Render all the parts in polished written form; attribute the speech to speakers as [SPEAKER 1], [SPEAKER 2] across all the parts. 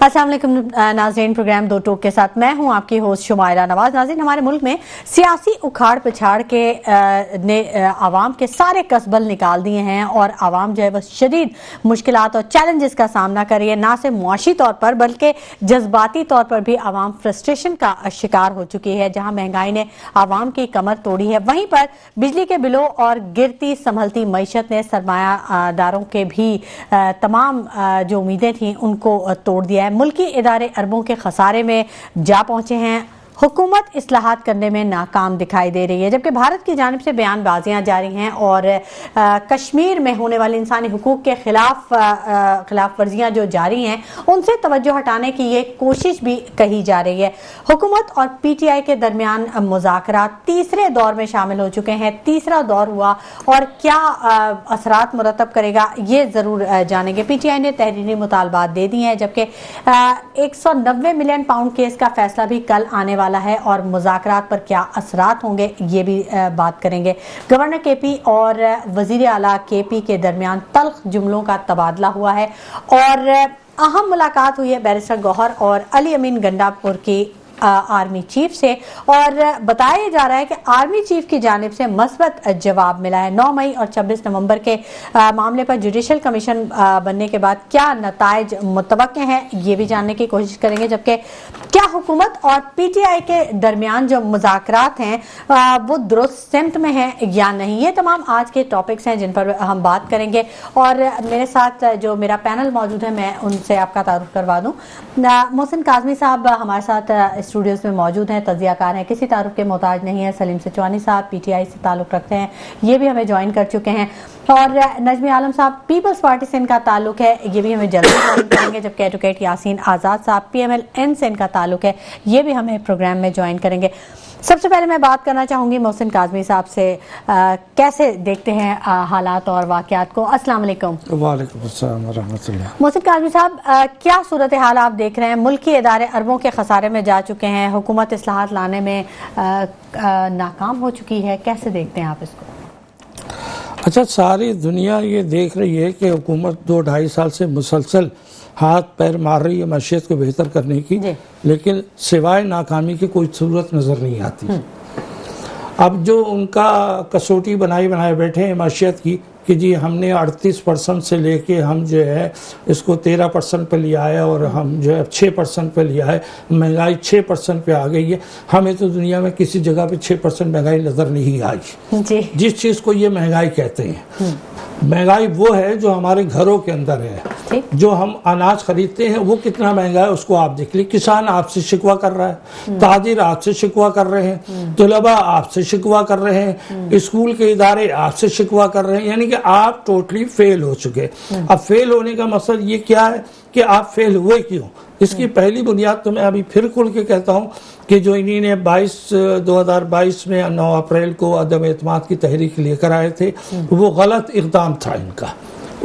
[SPEAKER 1] अस्सलाम वालेकुम नाज़रीन, प्रोग्राम दो टोक के साथ मैं हूं आपकी होस्ट शुमायरा नवाज। नाज़रीन, हमारे मुल्क में सियासी उखाड़ पिछाड़ के ने आवाम के सारे कसबल निकाल दिए हैं और आवाम जो है वह शदीद मुश्किलात और चैलेंजेस का सामना कर रही है। ना सिर्फ मुआशी तौर पर बल्कि जज्बाती तौर पर भी आवाम फ्रस्ट्रेशन का शिकार हो चुकी है। जहां महंगाई ने आवाम की कमर तोड़ी है, वहीं पर बिजली के बिलों और गिरती संभलती मईशत ने सरमायादारों के भी तमाम जो उम्मीदें थी उनको तोड़ दिया है। मुल्की इदारे अरबों के खसारे में जा पहुंचे हैं। हुकूमत इस्लाहात करने में नाकाम दिखाई दे रही है, जबकि भारत की जानिब से बयानबाजियां जारी हैं और कश्मीर में होने वाले इंसानी हुकूक के खिलाफ वर्जियां जो जारी हैं उनसे तवज्जो हटाने की ये कोशिश भी कही जा रही है। हुकूमत और पीटीआई के दरमियान मुज़ाकरात तीसरे दौर में शामिल हो चुके हैं। तीसरा दौर हुआ और क्या असरात मुरतब करेगा ये ज़रूर जानेंगे। पीटीआई ने तहरीरी मुतालबात दे दी हैं, जबकि 190 मिलियन पाउंड केस का फैसला भी कल आने वाला है और मुज़ाकरात पर क्या असरात होंगे ये भी बात करेंगे। गवर्नर केपी और वज़ीर आला केपी के दरमियान तल्ख जुमलों का तबादला हुआ है और अहम मुलाकात हुई है बैरिस्टर गौहर और अली अमीन गंडापुर की आर्मी चीफ से और बताया जा रहा है कि आर्मी चीफ की जानिब से मस्बत जवाब मिला है। 9 मई और 26 नवंबर के मामले पर जुडिशल कमीशन बनने के बाद क्या नताइज मुतवक्के हैं ये भी जानने की कोशिश करेंगे। जबकि क्या हुकूमत और पीटीआई के दरमियान जो मुज़ाकरात हैं वो दुरुस्त सिमत में हैं या नहीं, ये तमाम आज के टॉपिक्स हैं जिन पर हम बात करेंगे। और मेरे साथ जो मेरा पैनल मौजूद है मैं उनसे आपका तारुफ करवा दूँ। मोहसिन काज़मी साहब हमारे साथ स्टूडियोज में मौजूद हैं, तजियाकार हैं, किसी तारुफ के मोहताज नहीं है। सलीम सिचवानी साहब पीटीआई से ताल्लुक़ रखते हैं, ये भी हमें ज्वाइन कर चुके हैं। और नजमी आलम साहब पीपल्स पार्टी से इनका ताल्लुक है, ये भी हमें जल्दी ज्वाइन करेंगे। जबकि एडवोकेट यासीन आज़ाद साहब PMLN से इनका ताल्लुक है, ये भी हमें प्रोग्राम में ज्वाइन करेंगे। सबसे पहले मैं बात करना चाहूँगी मोहसिन काज़मी साहब से, कैसे देखते हैं हालात और वाक़यात को। अस्सलाम वालेकुम।
[SPEAKER 2] वालेकुम अस्सलाम व रहमतुल्लाह।
[SPEAKER 1] मोहसिन काज़मी साहब, क्या सूरत हाल आप देख रहे हैं? मुल्की इदारे अरबों के खसारे में जा चुके हैं, हुकूमत इस्लाहात लाने में नाकाम हो चुकी है, कैसे देखते हैं आप इसको?
[SPEAKER 2] अच्छा, सारी दुनिया ये देख रही है कि हुकूमत 2-2.5 साल से मुसलसल हाथ पैर मार रही है मैशियत को बेहतर करने की, लेकिन सिवाय नाकामी की कोई सूरत नज़र नहीं आती। अब जो उनका कसौटी बनाए बैठे हैं मैशियत की कि जी हमने 38% से लेके हम जो है इसको 13% पे लिया है और हम जो है 6% पे लिया है, महंगाई 6% पे आ गई है। हमें तो दुनिया में किसी जगह पे 6% महंगाई नज़र नहीं आई। जिस चीज़ को ये महंगाई कहते हैं, महंगाई वो है जो हमारे घरों के अंदर है। जो हम अनाज खरीदते हैं वो कितना महंगा है उसको आप देख लीजिए। किसान आपसे शिकवा कर रहा है, ताजिर आपसे शिकवा कर रहे हैं, तलबा आपसे शिकवा कर रहे हैं, स्कूल के इदारे आपसे शिकवा कर रहे हैं, यानी कि आप टोटली फेल हो चुके। अब फेल होने का मकसद ये क्या है कि आप फेल हुए क्यों? इसकी पहली बुनियाद तो मैं अभी फिर खुल के कहता हूँ कि जो इन्हीं ने 2022 में 9 अप्रैल को अदम एतमाद की तहरीक लेकर आए थे वो गलत इक़दाम था इनका।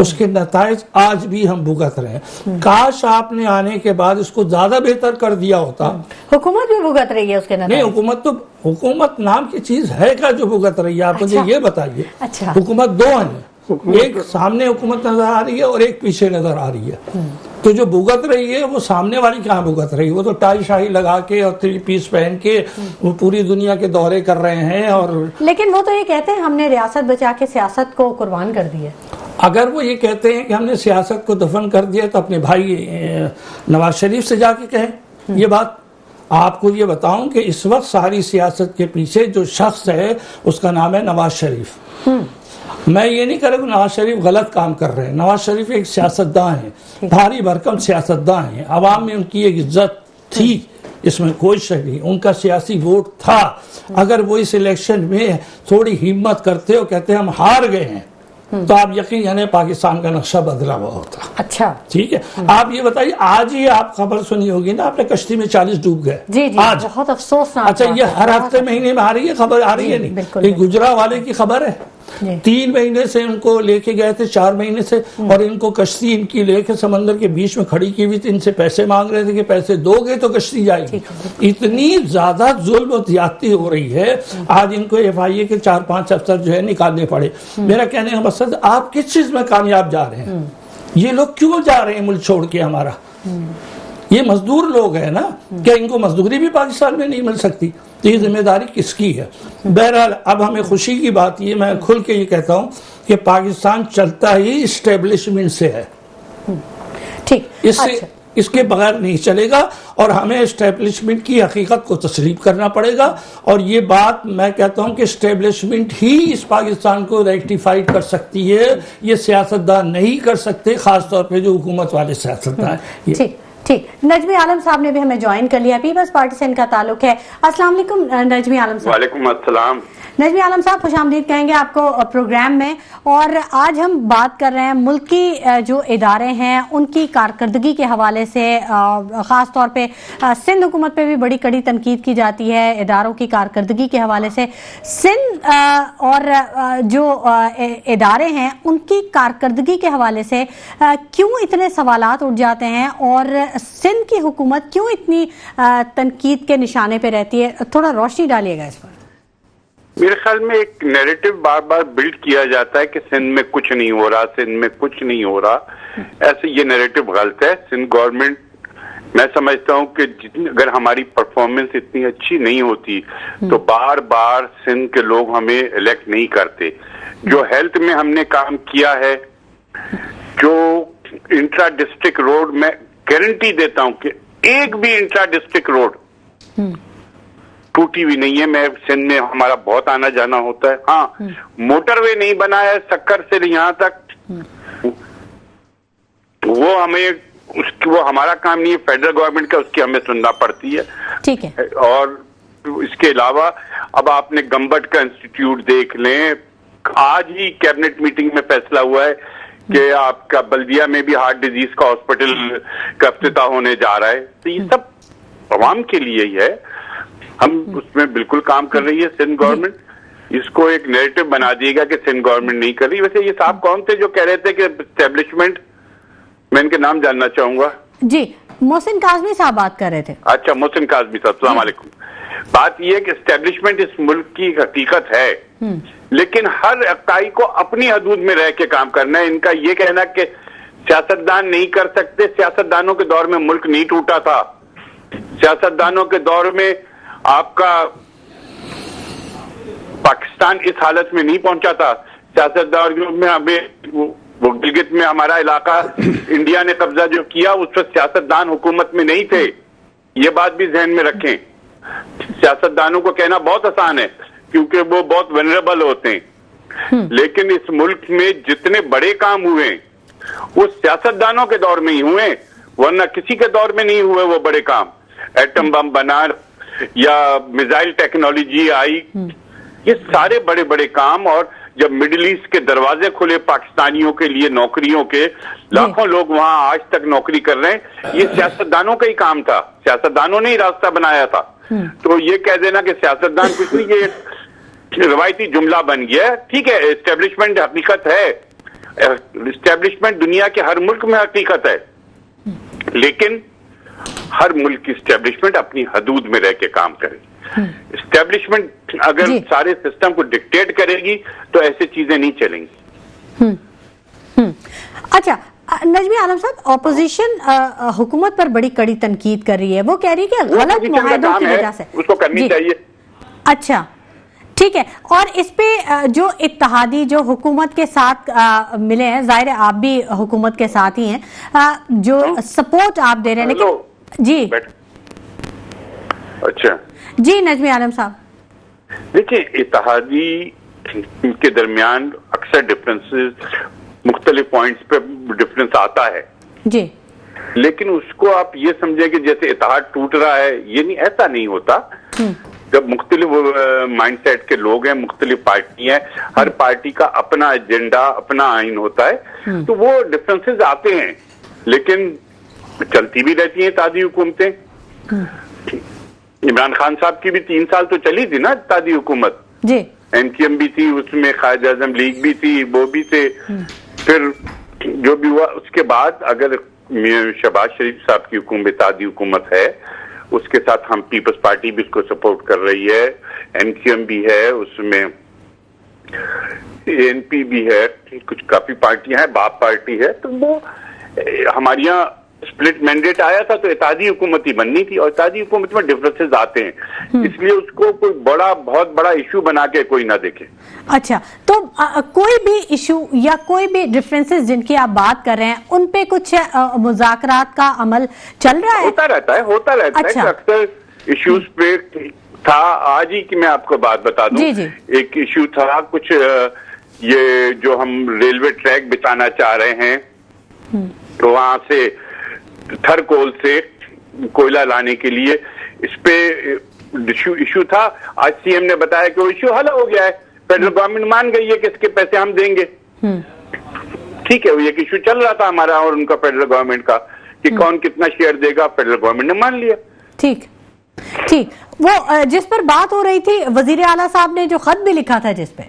[SPEAKER 2] उसके नताइज आज भी हम भुगत रहे हैं। काश आपने आने के बाद इसको ज्यादा बेहतर कर दिया होता।
[SPEAKER 1] हुकूमत भी भुगत रही है उसके नताइज?
[SPEAKER 2] नहीं, हुकूमत नाम की चीज है क्या जो भुगत रही है? आप मुझे ये बताइए।
[SPEAKER 1] अच्छा।
[SPEAKER 2] हुकूमत दो है, एक सामने हुकूमत नजर आ रही है और एक पीछे नजर आ रही है। तो जो भुगत रही है वो सामने वाली कहाँ भुगत रही है? वो तो टाई शाही लगा के और 3 पीस पहन के वो पूरी दुनिया के दौरे कर रहे हैं। और
[SPEAKER 1] लेकिन वो तो ये कहते हैं हमने रियासत बचा के सियासत को कुर्बान कर दिया।
[SPEAKER 2] अगर वो ये कहते हैं कि हमने सियासत को दफन कर दिया तो अपने भाई नवाज शरीफ से जाके कहें ये बात। आपको ये बताऊं कि इस वक्त सारी सियासत के पीछे जो शख्स है उसका नाम है नवाज शरीफ। मैं ये नहीं कह रहा कि नवाज शरीफ गलत काम कर रहे हैं। नवाज शरीफ एक सियासतदान है, भारी भरकम सियासतदान है, आवाम में उनकी एक इज्जत थी, इसमें कोई शक नहीं। उनका सियासी वोट था। अगर वो इस इलेक्शन में थोड़ी हिम्मत करते हो, कहते हम हार गए हैं, तो आप यकीन जाने पाकिस्तान का नक्शा बदला हुआ होता।
[SPEAKER 1] अच्छा,
[SPEAKER 2] ठीक है। आप ये बताइए, आज ही आप खबर सुनी होगी ना, आपने कश्ती में 40 डूब गए।
[SPEAKER 1] जी जी, आज बहुत अफसोसनाक।
[SPEAKER 2] अच्छा, ये हर हफ्ते महीने में आ रही है खबर? आ रही है नहीं, ये गुजरा वाले की खबर है। 3 महीने से उनको लेके गए थे, 4 महीने से, और इनको कश्ती इनकी लेके समंदर के बीच में खड़ी की हुई थी। इनसे पैसे मांग रहे थे कि पैसे दोगे तो कश्ती जाएगी। इतनी ज्यादा जुल्म और ज्यादती हो रही है, आज इनको FIA के 4-5 अफसर जो है निकालने पड़े। मेरा कहने का मकसद, आप किस चीज में कामयाब जा रहे हैं? ये लोग क्यों जा रहे हैं मुल्क छोड़ के हमारा? یہ مزدور لوگ ہیں نا، کیا ان کو مزدوری بھی پاکستان میں نہیں مل سکتی؟ تو یہ ذمہ داری کس کی ہے؟ بہرحال اب ہمیں خوشی کی بات یہ، میں کھل کے یہ کہتا ہوں کہ پاکستان چلتا ہی اسٹیبلشمنٹ سے ہے،
[SPEAKER 1] ٹھیک،
[SPEAKER 2] اس کے بغیر نہیں چلے گا، اور ہمیں اسٹیبلشمنٹ کی حقیقت کو تسلیم کرنا پڑے گا. اور یہ بات میں کہتا ہوں کہ اسٹیبلشمنٹ ہی اس پاکستان کو ریکٹیفائی کر سکتی ہے، یہ سیاستدان نہیں کر سکتے، خاص طور پہ جو حکومت والے سیاستدان.
[SPEAKER 1] ٹھیک، نجمی عالم صاحب نے بھی ہمیں جوائن کر لیا، پیپلز پارٹی سے ان کا تعلق ہے. السلام علیکم نجمی عالم صاحب.
[SPEAKER 3] وعلیکم السلام.
[SPEAKER 1] نجمی عالم صاحب خوش آمدید کہیں گے آپ کو پروگرام میں. اور آج ہم بات کر رہے ہیں ملکی جو ادارے ہیں ان کی کارکردگی کے حوالے سے، خاص طور پہ سندھ حکومت پہ بھی بڑی کڑی تنقید کی جاتی ہے اداروں کی کارکردگی کے حوالے سے. سندھ اور جو ادارے ہیں ان کی کارکردگی کے حوالے سے کیوں اتنے سوالات اٹھ جاتے ہیں، اور سندھ کی حکومت کیوں اتنی تنقید کے نشانے پہ رہتی ہے؟ تھوڑا روشنی ڈالیے گا اس پر.
[SPEAKER 3] میرے خیال میں ایک نیریٹو بار بار بلڈ کیا جاتا ہے کہ سندھ میں کچھ نہیں ہو رہا، سندھ میں کچھ نہیں ہو رہا. ایسے یہ نیریٹو غلط ہے. سندھ گورنمنٹ، میں سمجھتا ہوں کہ اگر ہماری پرفارمنس اتنی اچھی نہیں ہوتی تو بار بار سندھ کے لوگ ہمیں الیکٹ نہیں کرتے. جو ہیلتھ میں ہم نے کام کیا ہے، جو انٹرا ڈسٹرکٹ روڈ، میں گارنٹی دیتا ہوں کہ ایک بھی انٹرا ڈسٹرکٹ روڈ ٹوٹی ہوئی نہیں ہے. میں سندھ میں ہمارا بہت آنا جانا ہوتا ہے. ہاں، موٹر وے نہیں بنا ہے سکر سے یہاں تک، وہ ہمیں وہ ہمارا کام نہیں ہے، فیڈرل گورنمنٹ کا، اس کی ہمیں سننا پڑتی ہے.
[SPEAKER 1] ٹھیک ہے.
[SPEAKER 3] اور اس کے علاوہ اب آپ نے گمبٹ کا انسٹیٹیوٹ دیکھ لیں. آج ہی کیبنٹ میٹنگ میں فیصلہ ہوا ہے کہ آپ کا بلدیہ میں بھی ہارٹ ڈیزیز کا ہاسپٹل کا افتتاح ہونے جا رہا ہے. تو یہ سب عوام کے لیے ہی ہے. ہم اس میں بالکل کام کر رہی ہے سندھ گورنمنٹ. اس کو ایک نیریٹو بنا دیے گا کہ سندھ گورنمنٹ نہیں کر رہی. ویسے یہ صاحب کون تھے جو کہہ رہے تھے کہ اسٹیبلشمنٹ، میں ان کے نام جاننا چاہوں گا.
[SPEAKER 1] جی، محسن کاظمی صاحب بات کر رہے تھے.
[SPEAKER 3] اچھا، محسن کاظمی صاحب، السلام علیکم. بات یہ ہے کہ اسٹیبلشمنٹ اس ملک کی حقیقت ہے، لیکن ہر اکائی کو اپنی حدود میں رہ کے کام کرنا ہے. ان کا یہ کہنا کہ سیاستدان نہیں کر سکتے، سیاستدانوں کے دور میں ملک نہیں ٹوٹا تھا. سیاستدانوں کے دور میں آپ کا پاکستان اس حالت میں نہیں پہنچا تھا. سیاستدانوں میں ہمیں وہ گلگت میں ہمارا علاقہ انڈیا نے قبضہ جو کیا، اس وقت سیاستدان حکومت میں نہیں تھے. یہ بات بھی ذہن میں رکھیں. سیاستدانوں کو کہنا بہت آسان ہے کیونکہ وہ بہت ونریبل ہوتے ہیں، لیکن اس ملک میں جتنے بڑے کام ہوئے وہ سیاستدانوں کے دور میں ہی ہوئے، ورنہ کسی کے دور میں نہیں ہوئے وہ بڑے کام. ایٹم بم بنا یا میزائل ٹیکنالوجی آئی، یہ سارے بڑے بڑے کام. اور جب مڈل ایسٹ کے دروازے کھلے پاکستانیوں کے لیے نوکریوں کے، لاکھوں لوگ وہاں آج تک نوکری کر رہے ہیں، یہ سیاستدانوں کا ہی کام تھا. سیاستدانوں نے ہی راستہ بنایا تھا. تو یہ کہہ دینا کہ سیاستدان کچھ نہیں، یہ روایتی جملہ بن گیا ہے. ٹھیک ہے، اسٹیبلشمنٹ حقیقت ہے، اسٹیبلشمنٹ دنیا کے ہر ملک میں حقیقت ہے، لیکن ہر ملک کی اسٹیبلشمنٹ اپنی حدود میں رہ کے کام کرے. اسٹیبلشمنٹ اگر سارے سسٹم کو ڈکٹیٹ کرے گی تو ایسے چیزیں نہیں چلیں گی.
[SPEAKER 1] اچھا نجمی عالم صاحب، اپوزیشن حکومت پر بڑی کڑی تنقید کر رہی ہے. وہ کہہ رہی ہے کہ غلط معاہدوں کی وجہ سے
[SPEAKER 3] اس کو کرنی چاہیے.
[SPEAKER 1] اچھا ٹھیک ہے. اور اس پہ جو اتحادی جو حکومت کے ساتھ ملے ہیں، ظاہر ہے آپ بھی حکومت کے ساتھ ہی ہیں، جو سپورٹ آپ دے رہے ہیں، لیکن جی
[SPEAKER 3] اچھا
[SPEAKER 1] جی نجمی عالم صاحب
[SPEAKER 3] دیکھیں، اتحادی کے درمیان اکثر ڈفرینسز، مختلف پوائنٹس پہ ڈفرینس آتا ہے
[SPEAKER 1] جی،
[SPEAKER 3] لیکن اس کو آپ یہ سمجھیں کہ جیسے اتحاد ٹوٹ رہا ہے، یہ نہیں، ایسا نہیں ہوتا. جب مختلف مائنڈ سیٹ کے لوگ ہیں، مختلف پارٹی ہیں، ہر پارٹی کا اپنا ایجنڈا، اپنا آئین ہوتا ہے، تو وہ ڈفرینسز آتے ہیں، لیکن چلتی بھی رہتی ہیں اتحادی حکومتیں. عمران خان صاحب کی بھی 3 سال تو چلی تھی نا اتحادی حکومت.
[SPEAKER 1] جی،
[SPEAKER 3] NQM بھی تھی، اس میں قائد اعظم لیگ بھی تھی، وہ بھی تھے. پھر جو بھی ہوا اس کے بعد، اگر شہباز شریف صاحب کی حکومت اتحادی حکومت ہے، اس کے ساتھ ہم پیپلز پارٹی بھی اس کو سپورٹ کر رہی ہے، NQM بھی ہے، اس میں ANP بھی ہے، کچھ کافی پارٹیاں ہیں، باپ پارٹی ہے. تو وہ ہمارے یہاں स्प्लिट मैंडेट आया था तो इत्तेहादी हुकूमत ही बननी थी, और इत्तेहादी हुकूमत में डिफरेंसेस आते हैं, इसलिए उसको कोई बहुत बड़ा इशू बना के कोई ना देखे।
[SPEAKER 1] अच्छा, तो कोई भी इशू या कोई भी डिफरेंसेस जिनकी आप बात कर रहे हैं, उन पे कुछ मुज़ाकरात का अमल चल रहा है?
[SPEAKER 3] होता रहता है।
[SPEAKER 1] अच्छा।
[SPEAKER 3] अक्सर इश्यूज पे था। आज ही की मैं आपको बात बता दूं,
[SPEAKER 1] जी, जी।
[SPEAKER 3] एक इशू था कुछ ये जो हम रेलवे ट्रैक बिछाना चाह रहे हैं, तो वहां से थरकोल से कोयला लाने के लिए, इस पे इशू था। आज सीएम ने बताया कि वो इशू हल हो गया है, फेडरल गवर्नमेंट मान गई है कि इसके पैसे हम देंगे। ठीक है, वो एक इशू चल रहा था हमारा और उनका, फेडरल गवर्नमेंट का, कि कौन कितना शेयर देगा, फेडरल गवर्नमेंट ने मान लिया।
[SPEAKER 1] ठीक, वो जिस पर बात हो रही थी, वजीर आला साहब ने जो खत भी लिखा था जिस पे,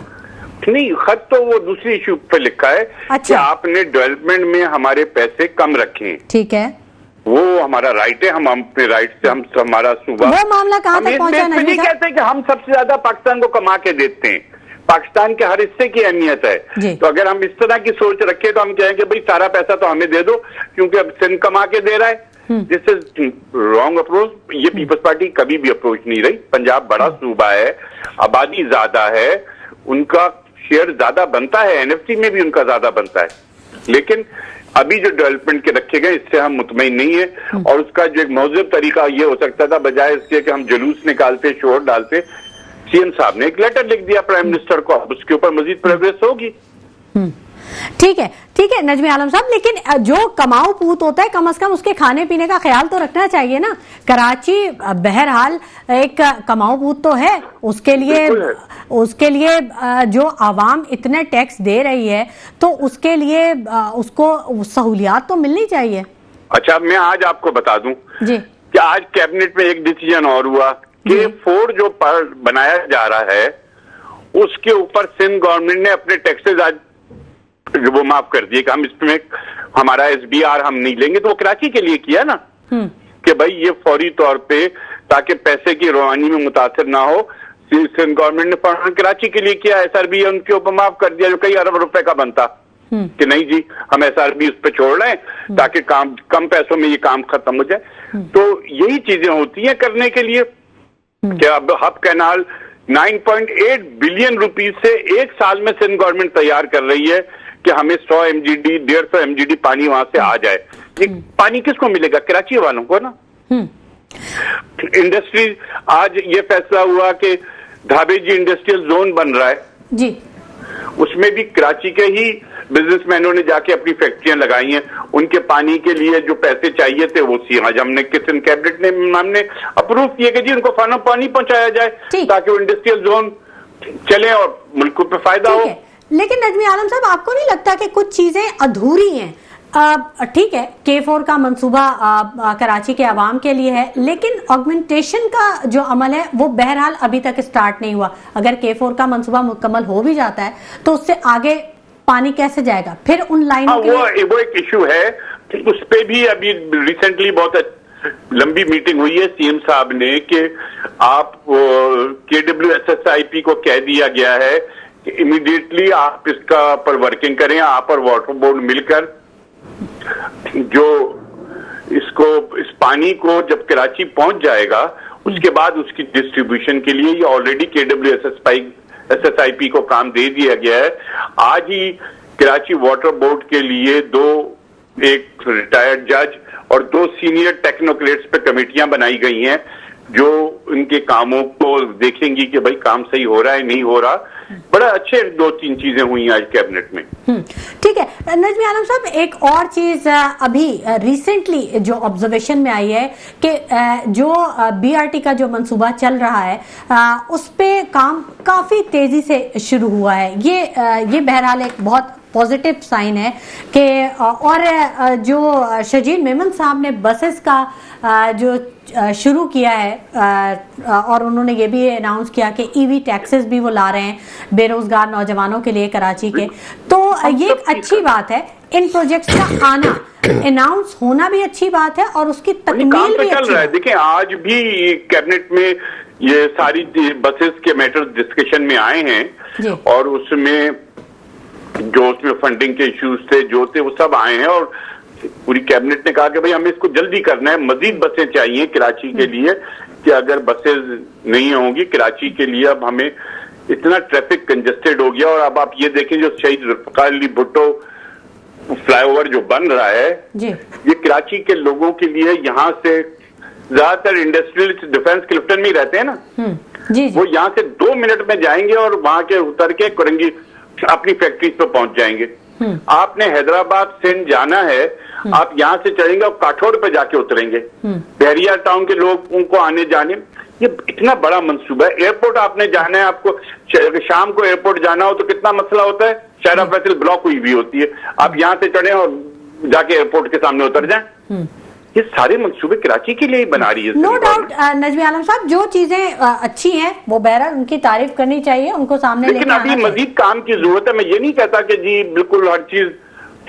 [SPEAKER 3] नहीं, खत तो वो दूसरी इशू पे लिखा है।
[SPEAKER 1] अच्छा।
[SPEAKER 3] कि आपने डेवलपमेंट में हमारे पैसे कम रखे।
[SPEAKER 1] ठीक है,
[SPEAKER 3] वो हमारा राइट है, हम अपने राइट से हम हमारा सूबा,
[SPEAKER 1] वो मामला कहाँ तक पहुंचा?
[SPEAKER 3] हम नहीं कहते हैं कि हम सबसे ज्यादा पाकिस्तान को कमा के देते हैं, पाकिस्तान के हर हिस्से की अहमियत है। तो अगर हम इस तरह की सोच रखें तो हम कहेंगे भाई सारा पैसा तो हमें दे दो, क्योंकि अब सिंध कमा के दे रहा है। This is wrong approach. ये पीपल्स पार्टी कभी भी अप्रोच नहीं रही। पंजाब बड़ा सूबा है, आबादी ज्यादा है, उनका शेयर ज्यादा बनता है, एनएफटी में भी उनका ज्यादा बनता है, लेकिन अभी जो डेवलपमेंट के रखे गए इससे हम मुतमईन नहीं है। और उसका जो एक मौजूद तरीका ये हो सकता था, बजाय इसके कि हम जुलूस निकालते, शोर डालते, सीएम साहब ने एक लेटर लिख दिया प्राइम मिनिस्टर को, अब उसके ऊपर मजीद प्रोग्रेस होगी।
[SPEAKER 1] ठीक है नजमी आलम साहब, लेकिन जो कमाऊ पूत होता है, कम से कम उसके खाने पीने का ख्याल तो रखना चाहिए ना। कराची बहरहाल एक कमाऊ पूत तो है, उसके लिए जो आवाम इतने टैक्स दे रही है, तो उसके लिए उसको सहूलियात तो मिलनी चाहिए।
[SPEAKER 3] अच्छा, मैं आज आपको बता दूं
[SPEAKER 1] जी
[SPEAKER 3] कि आज कैबिनेट में एक डिसीजन और हुआ कि 4 जो बनाया जा रहा है, उसके ऊपर सिंध गवर्नमेंट ने अपने टैक्सेस आज वो माफ कर दिए कि हम इसमें हमारा SBR हम नहीं लेंगे। तो वो कराची के लिए किया ना, कि भाई ये फौरी तौर पे, ताकि पैसे की रवानी में मुतासिर ना हो, सिंध गवर्नमेंट ने फौरन कराची के लिए किया। SRB उनके ऊपर माफ कर दिया जो कई अरब रुपए का बनता, कि नहीं जी हम SRB उस पर छोड़ रहे हैं ताकि काम कम पैसों में ये काम खत्म हो जाए। तो यही चीजें होती हैं करने के लिए कि अब हब कैनाल 9.8 बिलियन रुपीस से एक साल में सिंध गवर्नमेंट तैयार कर रही है कि हमें 100 MGD 150 MGD पानी वहां से आ जाए। ये पानी किसको मिलेगा? कराची वालों को ना। इंडस्ट्री, आज ये फैसला हुआ कि धाबेजी इंडस्ट्रियल जोन बन रहा है
[SPEAKER 1] जी, उसमें
[SPEAKER 3] भी कराची के ही बिजनेसमैनों ने जाके अपनी फैक्ट्रियां लगाई हैं। उनके पानी के लिए जो पैसे चाहिए थे वो आज हमने किचन कैबिनेट ने हमने अप्रूव किए कि जी उनको फौरन पानी पहुंचाया जाए ताकि वो इंडस्ट्रियल जोन चले और मुल्क पे फायदा हो।
[SPEAKER 1] लेकिन नजमी आलम साहब, आपको नहीं लगता कि कुछ चीजें अधूरी हैं? ठीक है, K4 का मंसूबा कराची के अवाम के लिए है, लेकिन ऑगमेंटेशन का जो अमल है वो बहरहाल अभी तक स्टार्ट नहीं हुआ। अगर K4 का मंसूबा मुकम्मल हो भी जाता है तो उससे आगे पानी कैसे जाएगा? फिर उन लाइनों के
[SPEAKER 3] वो एक इशू है, उस पे भी अभी रिसेंटली बहुत लंबी मीटिंग हुई है सीएम साहब ने कि आप KWSSIP को कह दिया गया है कि इमीडिएटली आप इसका पर वर्किंग करें, आप और वाटर बोर्ड मिलकर जो इसको इस पानी को जब कराची पहुंच जाएगा उसके बाद उसकी डिस्ट्रीब्यूशन के लिए ये ऑलरेडी KWSSIP को काम दे दिया गया है। आज ही कराची वाटर बोर्ड के लिए एक रिटायर्ड जज और 2 सीनियर टेक्नोक्रेट्स पे कमेटियां बनाई गई हैं जो उनके कामों को देखेंगी कि भाई काम सही हो रहा है नहीं हो रहा। बड़ा अच्छे 2-3 चीजें हुई आज कैबिनेट में।
[SPEAKER 1] ठीक है नजमी आलम साहब, एक और चीज अभी रिसेंटली जो ऑब्जर्वेशन में आई है कि जो BRT का जो मंसूबा चल रहा है उस पे काम काफी तेजी से शुरू हुआ है। ये बहरहाल एक बहुत पॉजिटिव साइन है कि और जो शजील मेमन साहब ने बसेस का जो शुरू किया है और उन्होंने ये भी अनाउंस किया कि EV टैक्सेस भी वो ला रहे हैं बेरोजगार नौजवानों के लिए कराची के, तो ये एक अच्छी बात है। इन प्रोजेक्ट्स का आना, अनाउंस होना भी अच्छी बात है और उसकी तकमील भी
[SPEAKER 3] चल रहा है। देखिए आज भी कैबिनेट में ये सारी बसेस के मैटर डिस्कशन में आए हैं और उसमें फंडिंग के इश्यूज थे जो थे वो सब आए हैं और पूरी कैबिनेट ने कहा कि भाई हमें इसको जल्दी करना है, मजीद बसें चाहिए कराची के लिए, कि अगर बसें नहीं होंगी कराची के लिए, अब हमें इतना ट्रैफिक कंजेस्टेड हो गया। और अब आप ये देखें जो शहीद जुल्फ़िकार अली भुट्टो फ्लाईओवर जो बन रहा है
[SPEAKER 1] जी
[SPEAKER 3] ये कराची के लोगों के लिए, यहाँ से ज्यादातर इंडस्ट्रियलिस्ट डिफेंस क्लिफ्टन में ही रहते हैं ना,
[SPEAKER 1] जी
[SPEAKER 3] वो यहाँ से 2 मिनट में जाएंगे और वहां के उतर के कुरंगी अपनी फैक्ट्रीज पे पहुंच जाएंगे। आपने हैदराबाद सिंध जाना है, आप यहाँ से चढ़ेंगे और काठौड़ पे जाके उतरेंगे, बहरिया टाउन के लोग उनको आने जाने, ये इतना बड़ा मंसूबा है। एयरपोर्ट आपने जाना है, आपको शाम को एयरपोर्ट जाना हो तो कितना मसला होता है, शायरा फैसल ब्लॉक हुई भी होती है, आप यहाँ से चढ़े और जाके एयरपोर्ट के सामने उतर जाएं। ये सारे मंसूबे कराची के लिए ही बना रही है।
[SPEAKER 1] नो डाउट नजमी आलम साहब, जो चीजें अच्छी हैं वो बहरहाल उनकी तारीफ करनी चाहिए, उनको सामने
[SPEAKER 3] लेकिन
[SPEAKER 1] लेके
[SPEAKER 3] अभी
[SPEAKER 1] आना
[SPEAKER 3] मजीद काम की जरूरत है। मैं ये नहीं कहता कि जी बिल्कुल हर चीज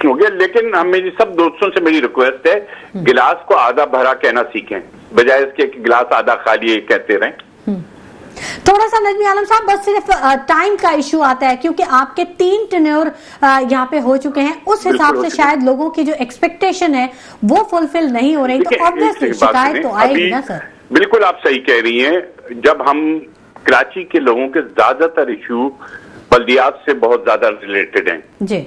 [SPEAKER 3] हो गया, लेकिन मेरी सब दोस्तों से मेरी रिक्वेस्ट है, गिलास को आधा भरा कहना सीखें, बजाय इसके कि गिलास आधा खाली कहते रहें।
[SPEAKER 1] थोड़ा सा नजमी आलम साहब बस सिर्फ टाइम का इशू आता है, क्योंकि आपके 3 टेन्योर यहाँ पे हो चुके हैं, उस हिसाब से शायद लोगों की जो एक्सपेक्टेशन है वो फुलफिल नहीं हो रही, तो ऑब्वियसली शिकायत तो आएगी ना सर।
[SPEAKER 3] बिल्कुल आप सही कह रही हैं। जब हम कराची के लोगों के ज्यादातर इशू बल्दियात से बहुत ज्यादा रिलेटेड हैं
[SPEAKER 1] जी।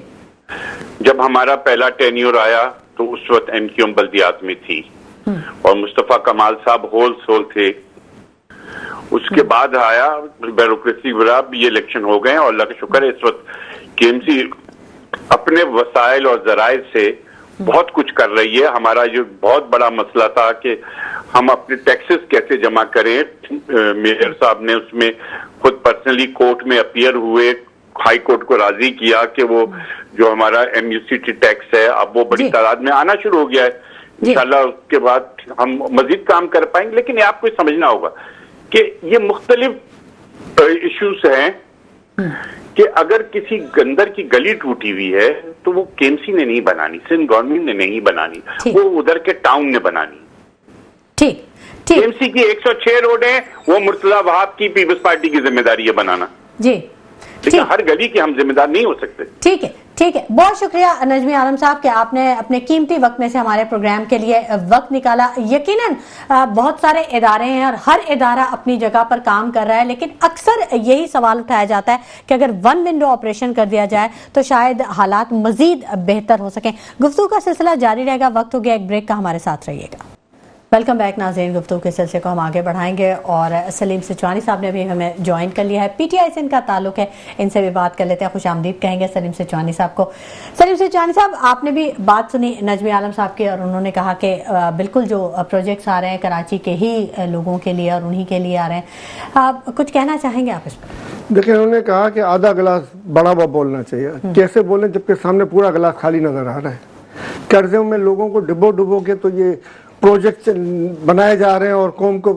[SPEAKER 3] जब हमारा पहला टेन्योर आया तो उस वक्त एमक्यूएम बल्दियात में थी और मुस्तफा कमाल साहब होल सोल थे। उसके बाद आया ब्यूरोक्रेसी विराब, ये इलेक्शन हो गए और अल्लाह का शुक्र है इस वक्त केएमसी अपने वसाइल और जराए से बहुत कुछ कर रही है। हमारा जो बहुत बड़ा मसला था कि हम अपने टैक्सेस कैसे जमा करें, मेयर साहब ने उसमें खुद पर्सनली कोर्ट में अपीयर हुए, हाई कोर्ट को राजी किया कि वो जो हमारा एमयूसीटी टैक्स है अब वो बड़ी तादाद में आना शुरू हो गया है। इंशाल्लाह उसके बाद हम मजीद काम कर पाएंगे। लेकिन ये आपको समझना होगा कि ये मुख्तलिफ इश्यूज हैं कि अगर किसी गंदर की गली टूटी हुई है तो वो केएमसी ने नहीं बनानी, सिंध गवर्नमेंट ने नहीं बनानी, वो उधर के टाउन ने बनानी।
[SPEAKER 1] ठीक ठीक।
[SPEAKER 3] केएमसी की 106 रोड है, वो मुर्तजा वहाब की पीपल्स पार्टी की जिम्मेदारी है बनाना
[SPEAKER 1] जी।
[SPEAKER 3] लेकिन हर गली के हम जिम्मेदार नहीं हो सकते।
[SPEAKER 1] ठीक है ठीक है, बहुत शुक्रिया नजमी आलम साहब कि आपने अपने कीमती वक्त में से हमारे प्रोग्राम के लिए वक्त निकाला। यकीनन बहुत सारे इदारे हैं और हर इदारा अपनी जगह पर काम कर रहा है, लेकिन अक्सर यही सवाल उठाया जाता है कि अगर वन विंडो ऑपरेशन कर दिया जाए तो शायद हालात मजीद बेहतर हो सकें। गुफ्तगू का सिलसिला जारी रहेगा, वक्त हो गया एक ब्रेक का, हमारे साथ रहिएगा। वेलकम बैक नाज़रीन, गुफ्तगू के सिलसिले को हम आगे बढ़ाएंगे और सलीम सिचवानी साहब ने भी हमें ज्वाइन कर लिया है, पीटीआई से इनका ताल्लुक है, इनसे भी बात कर लेते हैं। खुश आमदीद कहेंगे सलीम सिचवानी साहब को। सलीम सिचवानी साहब, आपने भी बात सुनी नजमी आलम साहब की और उन्होंने कहा कि बिल्कुल जो प्रोजेक्ट्स आ रहे हैं कराची के ही लोगों के लिए और उन्हीं के लिए आ रहे हैं, आप कुछ कहना चाहेंगे आप इस पर?
[SPEAKER 4] देखिए, उन्होंने कहा कि आधा गिलास बड़ा हुआ बोलना चाहिए। कैसे बोलें जबकि सामने पूरा गिलास खाली नजर आ रहा है। कर्जों में लोगों को डुबो के तो ये प्रोजेक्ट बनाए जा रहे हैं और कौम को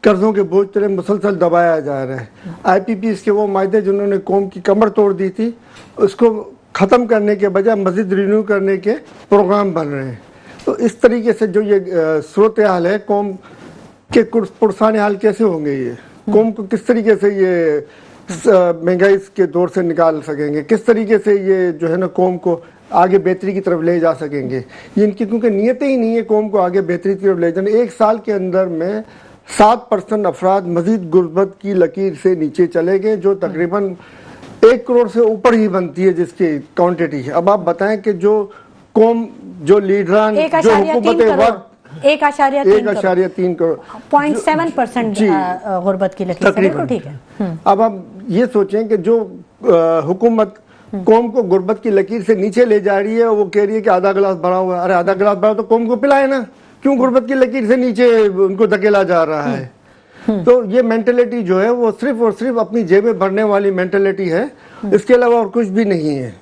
[SPEAKER 4] कर्जों के बोझ तले मुसलसल दबाया जा रहा है। आईपीपीएस के वो मायदे जिन्होंने कौम की कमर तोड़ दी थी, उसको ख़त्म करने के बजाय मज़ीद रिन्यू करने के प्रोग्राम बन रहे हैं। तो इस तरीके से जो ये सूरत हाल है, कौम के पुरसाने हाल कैसे होंगे, ये कौम को किस तरीके से ये महंगाई के दौर से निकाल सकेंगे, किस तरीके से ये जो है ना कौम को आगे बेहतरी की तरफ ले जा सकेंगे। ये इनकी क्योंकि नीयतें ही नहीं है कौम को आगे बेहतरी की तरफ ले जाने। एक साल के अंदर में 7% अफराद मजीद गुर्बत की लकीर से नीचे चले गए, जो तकरीबन 1 करोड़ से ऊपर ही बनती है जिसकी क्वांटिटी है। अब आप बताएं कि जो कौम, जो लीडरान, जो हुकूमत वक्त 1.3 करोड़
[SPEAKER 1] 0.7% गुर्बत की लकीर से, ठीक है।
[SPEAKER 4] अब आप ये सोचें कि जो हुकूमत कौम को गुर्बत की लकीर से नीचे ले जा रही है, वो कह रही है कि आधा गिलास भरा हुआ है। अरे आधा गिलास भरा तो कौम को पिलाए ना, क्यों गुर्बत की लकीर से नीचे उनको धकेला जा रहा है। तो ये मेंटेलिटी जो है वो सिर्फ और सिर्फ अपनी जेबें भरने वाली मेंटेलिटी है, इसके अलावा और कुछ भी नहीं है।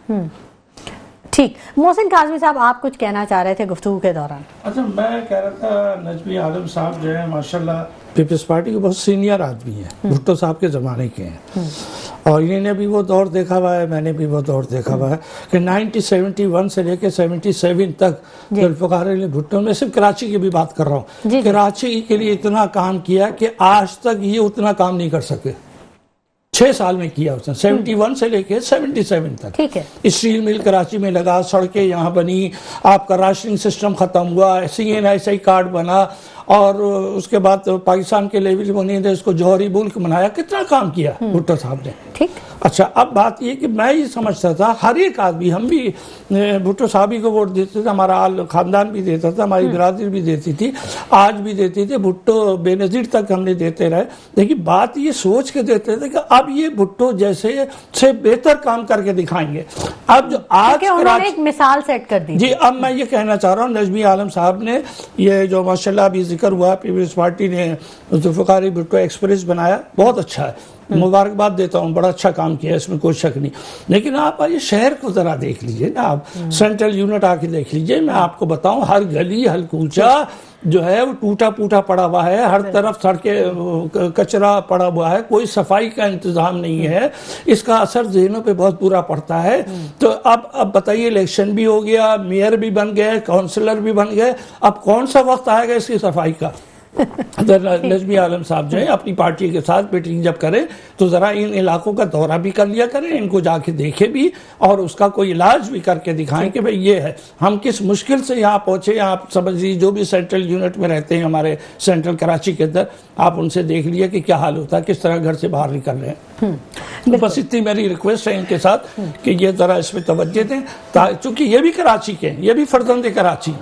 [SPEAKER 1] ठीक, मोहसिन काज़मी साहब, आप कुछ कहना चाह रहे थे गुफ्तगू के दौरान?
[SPEAKER 2] अच्छा, मैं कह रहा था नजमी आलम साहब जो है माशाल्लाह पीपल्स पार्टी के बहुत सीनियर आदमी हैं, भुट्टो साहब के ज़माने के हैं और इन्होंने भी वो दौर देखा हुआ है, मैंने भी वो दौर देखा हुआ है कि 1971 से लेकर 77 तक जुल्फ़िकार अली भुट्टो, में सिर्फ कराची की भी बात कर रहा हूँ, कराची के लिए इतना काम किया कि आज तक ये उतना काम नहीं कर सके। 6 साल में किया उसने, 71 से लेके 77 तक।
[SPEAKER 1] ठीक है।
[SPEAKER 2] स्टील मिल कराची में लगा, सड़कें यहाँ बनी, आपका राशनिंग सिस्टम खत्म हुआ, CNSI कार्ड बना, और उसके बाद पाकिस्तान के लेवल बने थे, उसको जौहरी मुल्क बनाया। कितना काम किया भुट्टो साहब ने।
[SPEAKER 1] ठीक।
[SPEAKER 2] अच्छा, अब बात ये कि मैं ये समझता था हर एक आदमी, हम भी भुट्टो साहब ही को वोट देते थे, हमारा खानदान भी देता था, हमारी बिरादरी भी देती थी, आज भी देती थी, भुट्टो बेनजीर तक हमने देते रहे। लेकिन बात ये सोच के देते थे कि अब ये भुट्टो जैसे से बेहतर काम करके दिखाएंगे। अब जो आज
[SPEAKER 1] उन्होंने एक मिसाल सेट कर दी
[SPEAKER 2] जी, अब मैं ये कहना चाह रहा हूँ, नजमी आलम साहब ने ये जो माशाल्लाह अभी जिक्र हुआ, पीपल्स पार्टी ने जुल्फ़िकार भुट्टो एक्सप्रेस बनाया, बहुत अच्छा है, मुबारकबाद देता हूँ, बड़ा अच्छा काम किया, इसमें कोई शक नहीं। लेकिन आप ये शहर को जरा देख लीजिए ना, आप सेंट्रल यूनिट आके देख लीजिए। मैं आपको बताऊं, हर गली हर कूचा जो है वो टूटा फूटा पड़ा हुआ है, हर तरफ सड़कें कचरा पड़ा हुआ है, कोई सफाई का इंतजाम नहीं है। इसका असर ज़हनों पे बहुत बुरा पड़ता है। तो अब बताइए, इलेक्शन भी हो गया, मेयर भी बन गए, काउंसलर भी बन गए, अब कौन सा वक्त आएगा इसकी सफाई का? नजमी आलम साहब जो है अपनी पार्टी के साथ मीटिंग जब करें तो जरा इन इलाकों का दौरा भी कर लिया करें, इनको जाके देखे भी और उसका कोई इलाज भी करके दिखाएं कि भाई ये है, हम किस मुश्किल से यहाँ पहुंचे। आप समझ लीजिए, जो भी सेंट्रल यूनिट में रहते हैं हमारे सेंट्रल कराची के अंदर, आप उनसे देख लीजिए कि क्या हाल होता है, किस तरह घर से बाहर निकल रहे हैं। तो बस इतनी मेरी रिक्वेस्ट है इनके साथ कि ये जरा इसमें तवज्जो दें, चूंकि ये भी कराची के हैं, ये भी फर्जंद कराची,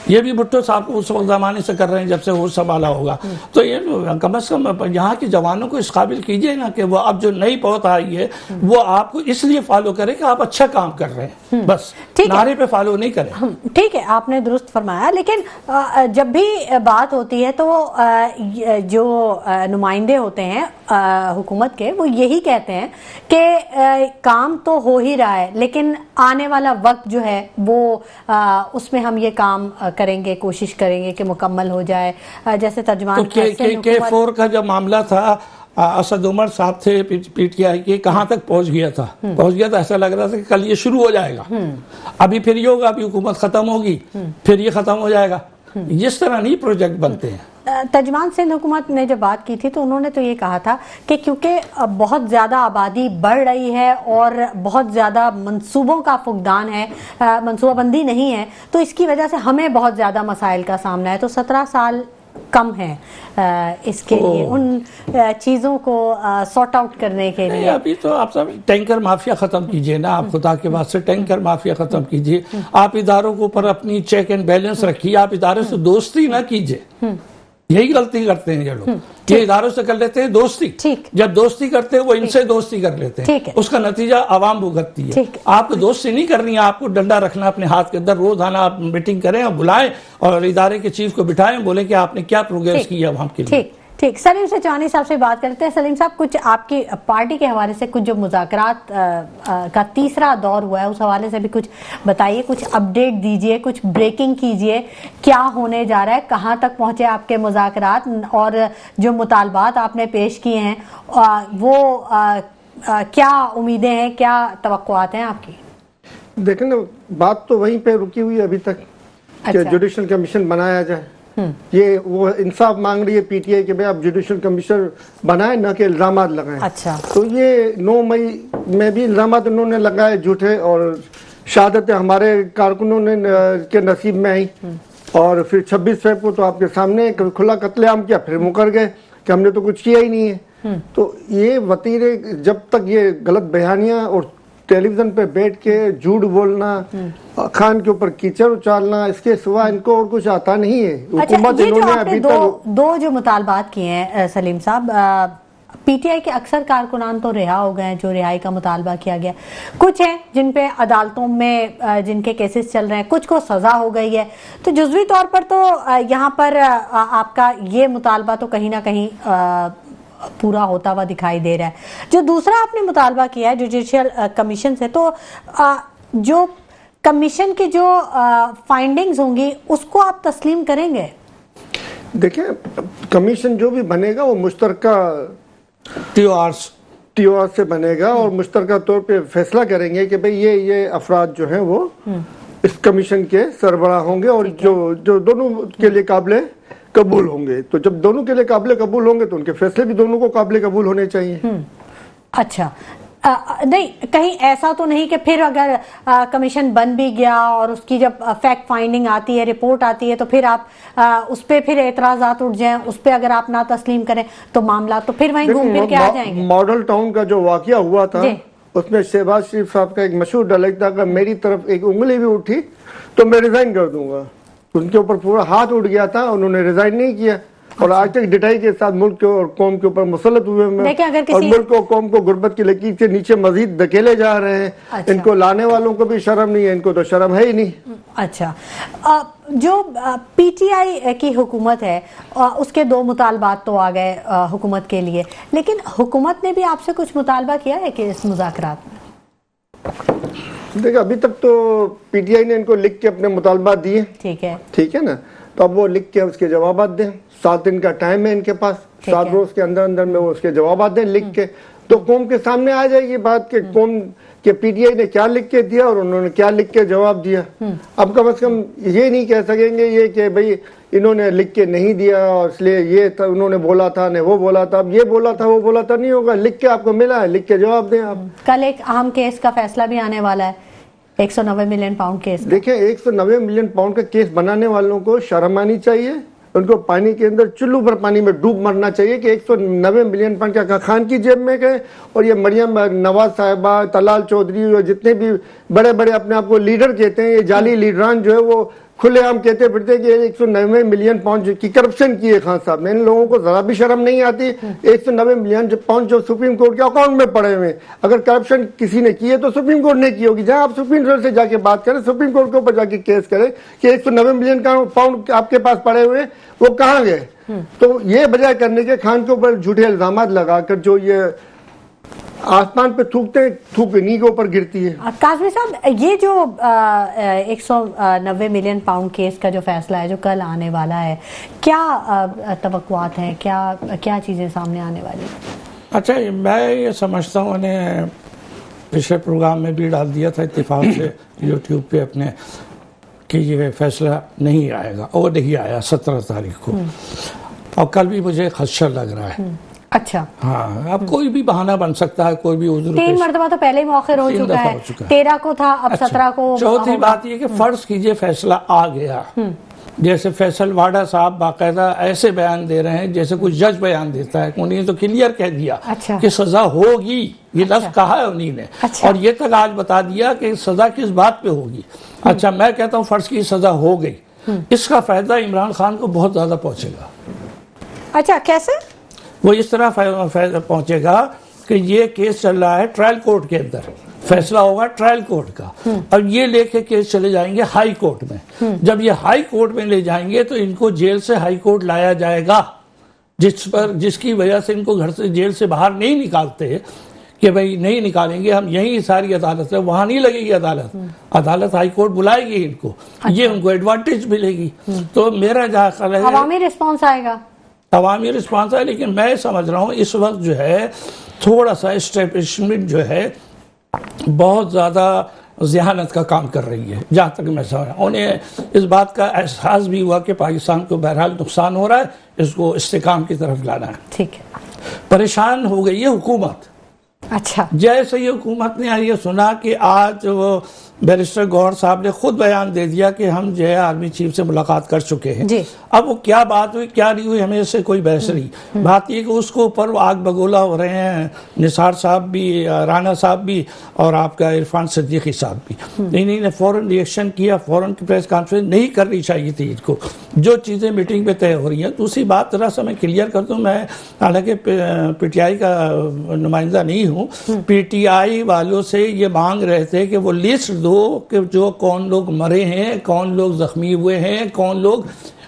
[SPEAKER 2] ये भी भुट्टो साहब को उस वक्त जमाने से कर रहे हैं जब से वो संभाला होगा। तो ये कम से कम यहाँ के जवानों को इस काबिल कीजिए ना कि वो अब जो नई पौध आई है वो आपको इसलिए फॉलो करे कि आप अच्छा काम कर रहे हैं, बस नारे पे फॉलो नहीं करें।
[SPEAKER 1] ठीक है, आपने दुरुस्त फरमाया। लेकिन जब भी बात होती है तो जो नुमाइंदे होते हैं हुकूमत के, वो यही कहते हैं कि काम तो हो ही रहा है, लेकिन आने वाला वक्त जो है वो उसमें हम ये काम करेंगे, कोशिश करेंगे कि मुकम्मल हो जाए। जैसे तर्जुमान
[SPEAKER 2] तो K4 का जब मामला था, असद उमर साहब थे PTI के, कहाँ तक पहुंच गया था, ऐसा लग रहा था कि कल ये शुरू हो जाएगा, अभी फिर ये होगा, अभी हुकूमत खत्म होगी, फिर ये खत्म हो जाएगा। इस तरह नहीं प्रोजेक्ट बनते हैं।
[SPEAKER 1] तर्जुमान सिंध हुकूमत ने जब बात की थी तो उन्होंने तो ये कहा था कि क्योंकि बहुत ज़्यादा आबादी बढ़ रही है और बहुत ज़्यादा मंसूबों का फुकदान है, मंसूबाबंदी नहीं है, तो इसकी वजह से हमें बहुत ज़्यादा मसाइल का सामना है। तो 17 साल कम है इसके लिए, उन चीज़ों को सॉर्ट आउट करने के लिए।
[SPEAKER 2] अभी तो आप सब टैंकर माफिया खत्म कीजिए ना, आप खुदा के वास्ते टैंकर माफिया खत्म कीजिए। आप इदारों के ऊपर अपनी चेक एंड बैलेंस रखिए, आप इदारे से दोस्ती ना कीजिए। यही गलती करते हैं ये लोग, ये इदारों से कर लेते हैं दोस्ती, जब दोस्ती करते हैं वो इनसे दोस्ती कर लेते हैं, उसका नतीजा आवाम भुगतती है। आपको दोस्ती नहीं करनी है, आपको डंडा रखना अपने हाथ के अंदर, रोजाना आप मीटिंग करें और बुलाएं और इदारे के चीफ को बिठाएं, बोले कि आपने क्या प्रोग्रेस किया आवाम के लिए।
[SPEAKER 1] ठीक, सलीम सेचवानी साहब से बात करते हैं। सलीम साहब, कुछ आपकी पार्टी के हवाले से कुछ जो मुज़ाकरात का तीसरा दौर हुआ है उस हवाले से भी कुछ बताइए, कुछ अपडेट दीजिए, कुछ ब्रेकिंग कीजिए, क्या होने जा रहा है, कहाँ तक पहुंचे आपके मुज़ाकरात और जो मुतालबात आपने पेश किए हैं वो क्या उम्मीदें हैं, क्या तवक्कुआत हैं आपकी?
[SPEAKER 4] देखें ना, बात तो वहीं पे रुकी हुई है अभी तक कि जुडिशल कमीशन बनाया जाए। ये वो इंसाफ मांग रही है PTI के भाई आप जुडिशल कमीशन बनाए, ना कि इल्जामात लगाएं।
[SPEAKER 1] अच्छा, तो
[SPEAKER 4] ये 9 मई में भी इल्जामात उन्होंने लगाए झूठे, और शहादत हमारे कारकुनों ने के नसीब में आई, और फिर 26 फरवरी को तो आपके सामने खुला कत्लेआम किया, फिर मुकर गए कि हमने तो कुछ किया ही नहीं है। तो ये वतीरे, जब तक ये गलत बयानियां और टेलीविजन पे बैठ के झूठ बोलना, खान के ऊपर कीचड़ उछालना, इसके सिवा इनको और कुछ आता नहीं है। हुकूमत इन्होंने अभी तक
[SPEAKER 1] दो जो मुतालबात किए हैं सलीम साहब, PTI के अक्सर कारकुनान तो रिहा हो गए हैं, जो रिहाई का मुतालबा किया गया, कुछ हैं जिन पे अदालतों में जिनके केसेस चल रहे हैं, कुछ को सजा हो गई है। तो जुज़वी तौर पर तो यहाँ पर आपका ये मुतालबा तो कहीं ना कहीं पूरा होता हुआ दिखाई दे रहा है। जो दूसरा आपने मुतालबा किया है जुडिशियल कमीशन से, तो जो कमीशन की जो फाइंडिंग्स होंगी उसको आप तस्लीम करेंगे?
[SPEAKER 4] देखिए, कमीशन जो भी बनेगा वो मुश्तरका TOR से बनेगा और मुश्तरका तौर पे फैसला करेंगे कि भाई ये अफराद जो हैं वो इस कमीशन के सरबराह होंगे और जो दोनों के लिए काबिल कबूल होंगे। तो जब दोनों के लिए काबिल कबूल होंगे तो उनके फैसले भी दोनों को काबिल कबूल होने चाहिए।
[SPEAKER 1] अच्छा, نہیں کہیں ایسا تو نہیں کہ پھر اگر کمیشن بن بھی گیا اور اس کی جب فیکٹ فائنڈنگ آتی ہے، رپورٹ آتی ہے، تو پھر آپ اس پہ پھر اعتراضات اٹھ جائیں، اس پہ اگر آپ نہ تسلیم کریں تو معاملات تو پھر وہیں گھوم پھر کے آ جائیں گے؟
[SPEAKER 4] ماڈل ٹاؤن کا جو واقعہ ہوا تھا اس میں شہباز شریف صاحب کا ایک مشہور ڈائلاگ تھا کہ میری طرف ایک انگلی بھی اٹھی تو میں ریزائن کر دوں گا. ان کے اوپر پورا ہاتھ اٹھ گیا تھا، انہوں نے ریزائن نہیں کیا اور آج تک ڈٹائی کے ساتھ ملک کے اور قوم کے اوپر مسلط ہوئے ہیں اور ملک کو قوم کو غربت کی لکیر سے نیچے مزید دھکیلے جا رہے ہیں. ان کو لانے والوں کو بھی شرم نہیں ہے، ان کو تو شرم ہے ہی نہیں.
[SPEAKER 1] اچھا، جو پی ٹی آئی کی حکومت ہے اس کے 2 مطالبات تو آ گئے حکومت کے لیے، لیکن حکومت نے بھی آپ سے کچھ مطالبہ کیا ہے کہ اس مذاکرات میں؟
[SPEAKER 4] دیکھیں ابھی تک تو پی ٹی آئی نے ان کو لکھ کے اپنے مطالبات دیے، ٹھیک ہے نا، تو اب وہ لکھ کے اس کے جوابات دیں. 7 دن کا ٹائم ہے ان کے پاس، 7 روز کے اندر اندر میں وہ اس کے جوابات دیں لکھ کے، تو قوم کے سامنے آ جائے گی بات کہ قوم کہ پی ٹی آئی نے کیا لکھ کے دیا اور انہوں نے کیا لکھ کے جواب دیا. اب کم از کم یہ نہیں کہہ سکیں گے یہ کہ بھئی انہوں نے لکھ کے نہیں دیا اور اس لیے یہ تھا، انہوں نے بولا تھا نہیں وہ بولا تھا، اب یہ بولا تھا وہ بولا تھا نہیں ہوگا. لکھ کے آپ کو ملا ہے، لکھ کے جواب دیں آپ.
[SPEAKER 1] کل ایک اہم کیس کا فیصلہ بھی آنے والا ہے، 190 ملین پاؤنڈ کیس.
[SPEAKER 4] دیکھیں 190 ملین پاؤنڈ کا کیس بنانے والوں کو شرم آنی چاہیے، ان کو پانی کے اندر چلو پر پانی میں ڈوب مرنا چاہیے کہ 190 ملین پاؤنڈ کا خان کی جیب میں گئے اور یہ مریم نواز صاحبہ، طلال چودھری اور جتنے بھی بڑے بڑے اپنے آپ کو لیڈر کہتے ہیں، یہ جعلی لیڈران جو ہے وہ کھلے عام کہتے پھرتے کہ 190 ملین پاؤنڈ کی کرپشن کی ہے خان صاحب نے. ان لوگوں کو ذرا بھی شرم نہیں آتی. 190 ملین پاؤنڈ جو سپریم کورٹ کے اکاؤنٹ میں پڑے ہوئے ہیں، اگر کرپشن کسی نے کی ہے تو سپریم کورٹ نے کی ہوگی. جہاں آپ سپریم کورٹ سے جا کے بات کریں، سپریم کورٹ کے اوپر جا کے کیس کریں کہ 190 ملین پاؤنڈ آپ کے پاس پڑے ہوئے وہ کہاں گئے. تو یہ بجائے کرنے کے خان کے اوپر جھوٹے الزامات لگا کر جو یہ آسمان پہ تھوکتے ہیں، تھوک انہی کے اوپر گرتی ہے.
[SPEAKER 1] قاسمی صاحب، یہ جو 190 ملین پاؤنڈ کیس کا جو فیصلہ ہے جو کل آنے والا ہے، کیا توقعات ہیں، کیا چیزیں سامنے آنے والی ہیں؟
[SPEAKER 2] اچھا، میں یہ سمجھتا ہوں نے پچھلے پروگرام میں بھی ڈال دیا تھا اتفاق سے یوٹیوب پہ اپنے کہ یہ فیصلہ نہیں آئے گا، اور نہیں آیا 17 تاریخ کو، اور کل بھی مجھے خدشہ لگ رہا ہے.
[SPEAKER 1] اچھا،
[SPEAKER 2] ہاں، اب کوئی بھی بہانہ بن سکتا ہے، کوئی بھی عذر.
[SPEAKER 1] 3 مرتبہ تو پہلے ہی مؤخر ہو چکا ہے، 13 کو تھا، اب 17 کو.
[SPEAKER 2] چوتھی بات یہ کہ فرض کیجئے فیصلہ آ گیا، جیسے فیصل واڈا صاحب باقاعدہ ایسے بیان دے رہے ہیں جیسے کوئی جج بیان دیتا ہے. انہوں نے تو کلیئر کہہ دیا کہ سزا ہوگی، یہ لفظ کہا ہے انہوں نے، اور یہ تک آج بتا دیا کہ سزا کس بات پہ ہوگی. اچھا، میں کہتا ہوں فرض کی سزا ہو گئی، اس کا فائدہ عمران خان کو بہت زیادہ پہنچے گا.
[SPEAKER 1] اچھا، کیسے؟
[SPEAKER 2] وہ اس طرح فائدہ پہنچے گا کہ یہ کیس چل رہا ہے ٹرائل کورٹ کے اندر، فیصلہ ہوگا ٹرائل کورٹ کا، اور یہ لے کے کیس چلے جائیں گے ہائی کورٹ میں. جب یہ ہائی کورٹ میں لے جائیں گے تو ان کو جیل سے ہائی کورٹ لایا جائے گا، جس کی وجہ سے ان کو گھر سے جیل سے باہر نہیں نکالتے کہ بھئی نہیں نکالیں گے ہم، یہیں ساری عدالت ہے، وہاں نہیں لگے گی عدالت ہائی کورٹ بلائے گی ان کو. یہ ان کو ایڈوانٹیج ملے گی. تو میرا جہاں خیال ہے
[SPEAKER 1] عوامی رسپانس آئے گا،
[SPEAKER 2] عوامی رسپانس ہے، لیکن میں سمجھ رہا ہوں اس وقت جو ہے تھوڑا سا اسٹیبلشمنٹ جو ہے بہت زیادہ ذہانت کا کام کر رہی ہے. جہاں تک میں سمجھ رہا ہوں انہیں اس بات کا احساس بھی ہوا کہ پاکستان کو بہرحال نقصان ہو رہا ہے، اس کو استحکام کی طرف لانا ہے.
[SPEAKER 1] ٹھیک ہے.
[SPEAKER 2] پریشان ہو گئی ہے حکومت.
[SPEAKER 1] اچھا،
[SPEAKER 2] جیسے یہ حکومت نے یہ سنا کہ آج وہ بیرسٹر گوہر صاحب نے خود بیان دے دیا کہ ہم جو ہے آرمی چیف سے ملاقات کر چکے ہیں. اب وہ کیا بات ہوئی کیا نہیں ہوئی ہمیں اس سے کوئی بحث نہیں. بات یہ کہ اس کو اوپر وہ آگ بگولا ہو رہے ہیں نثار صاحب بھی، رانا صاحب بھی، اور آپ کا عرفان صدیقی صاحب بھی. انہوں نے فوراً ریئیکشن کیا، فوراً کی پریس کانفرنس نہیں کرنی چاہیے تھی ان کو، جو چیزیں میٹنگ پہ طے ہو رہی ہیں. دوسری بات ذرا سا میں کلیئر کر دوں، میں حالانکہ پی ٹی آئی کا نمائندہ نہیں ہوں، پی ٹی آئی والوں سے یہ مانگ رہے تھے کہ وہ لسٹ دو کہ جو کون لوگ مرے ہیں، کون لوگ زخمی ہوئے ہیں، کون لوگ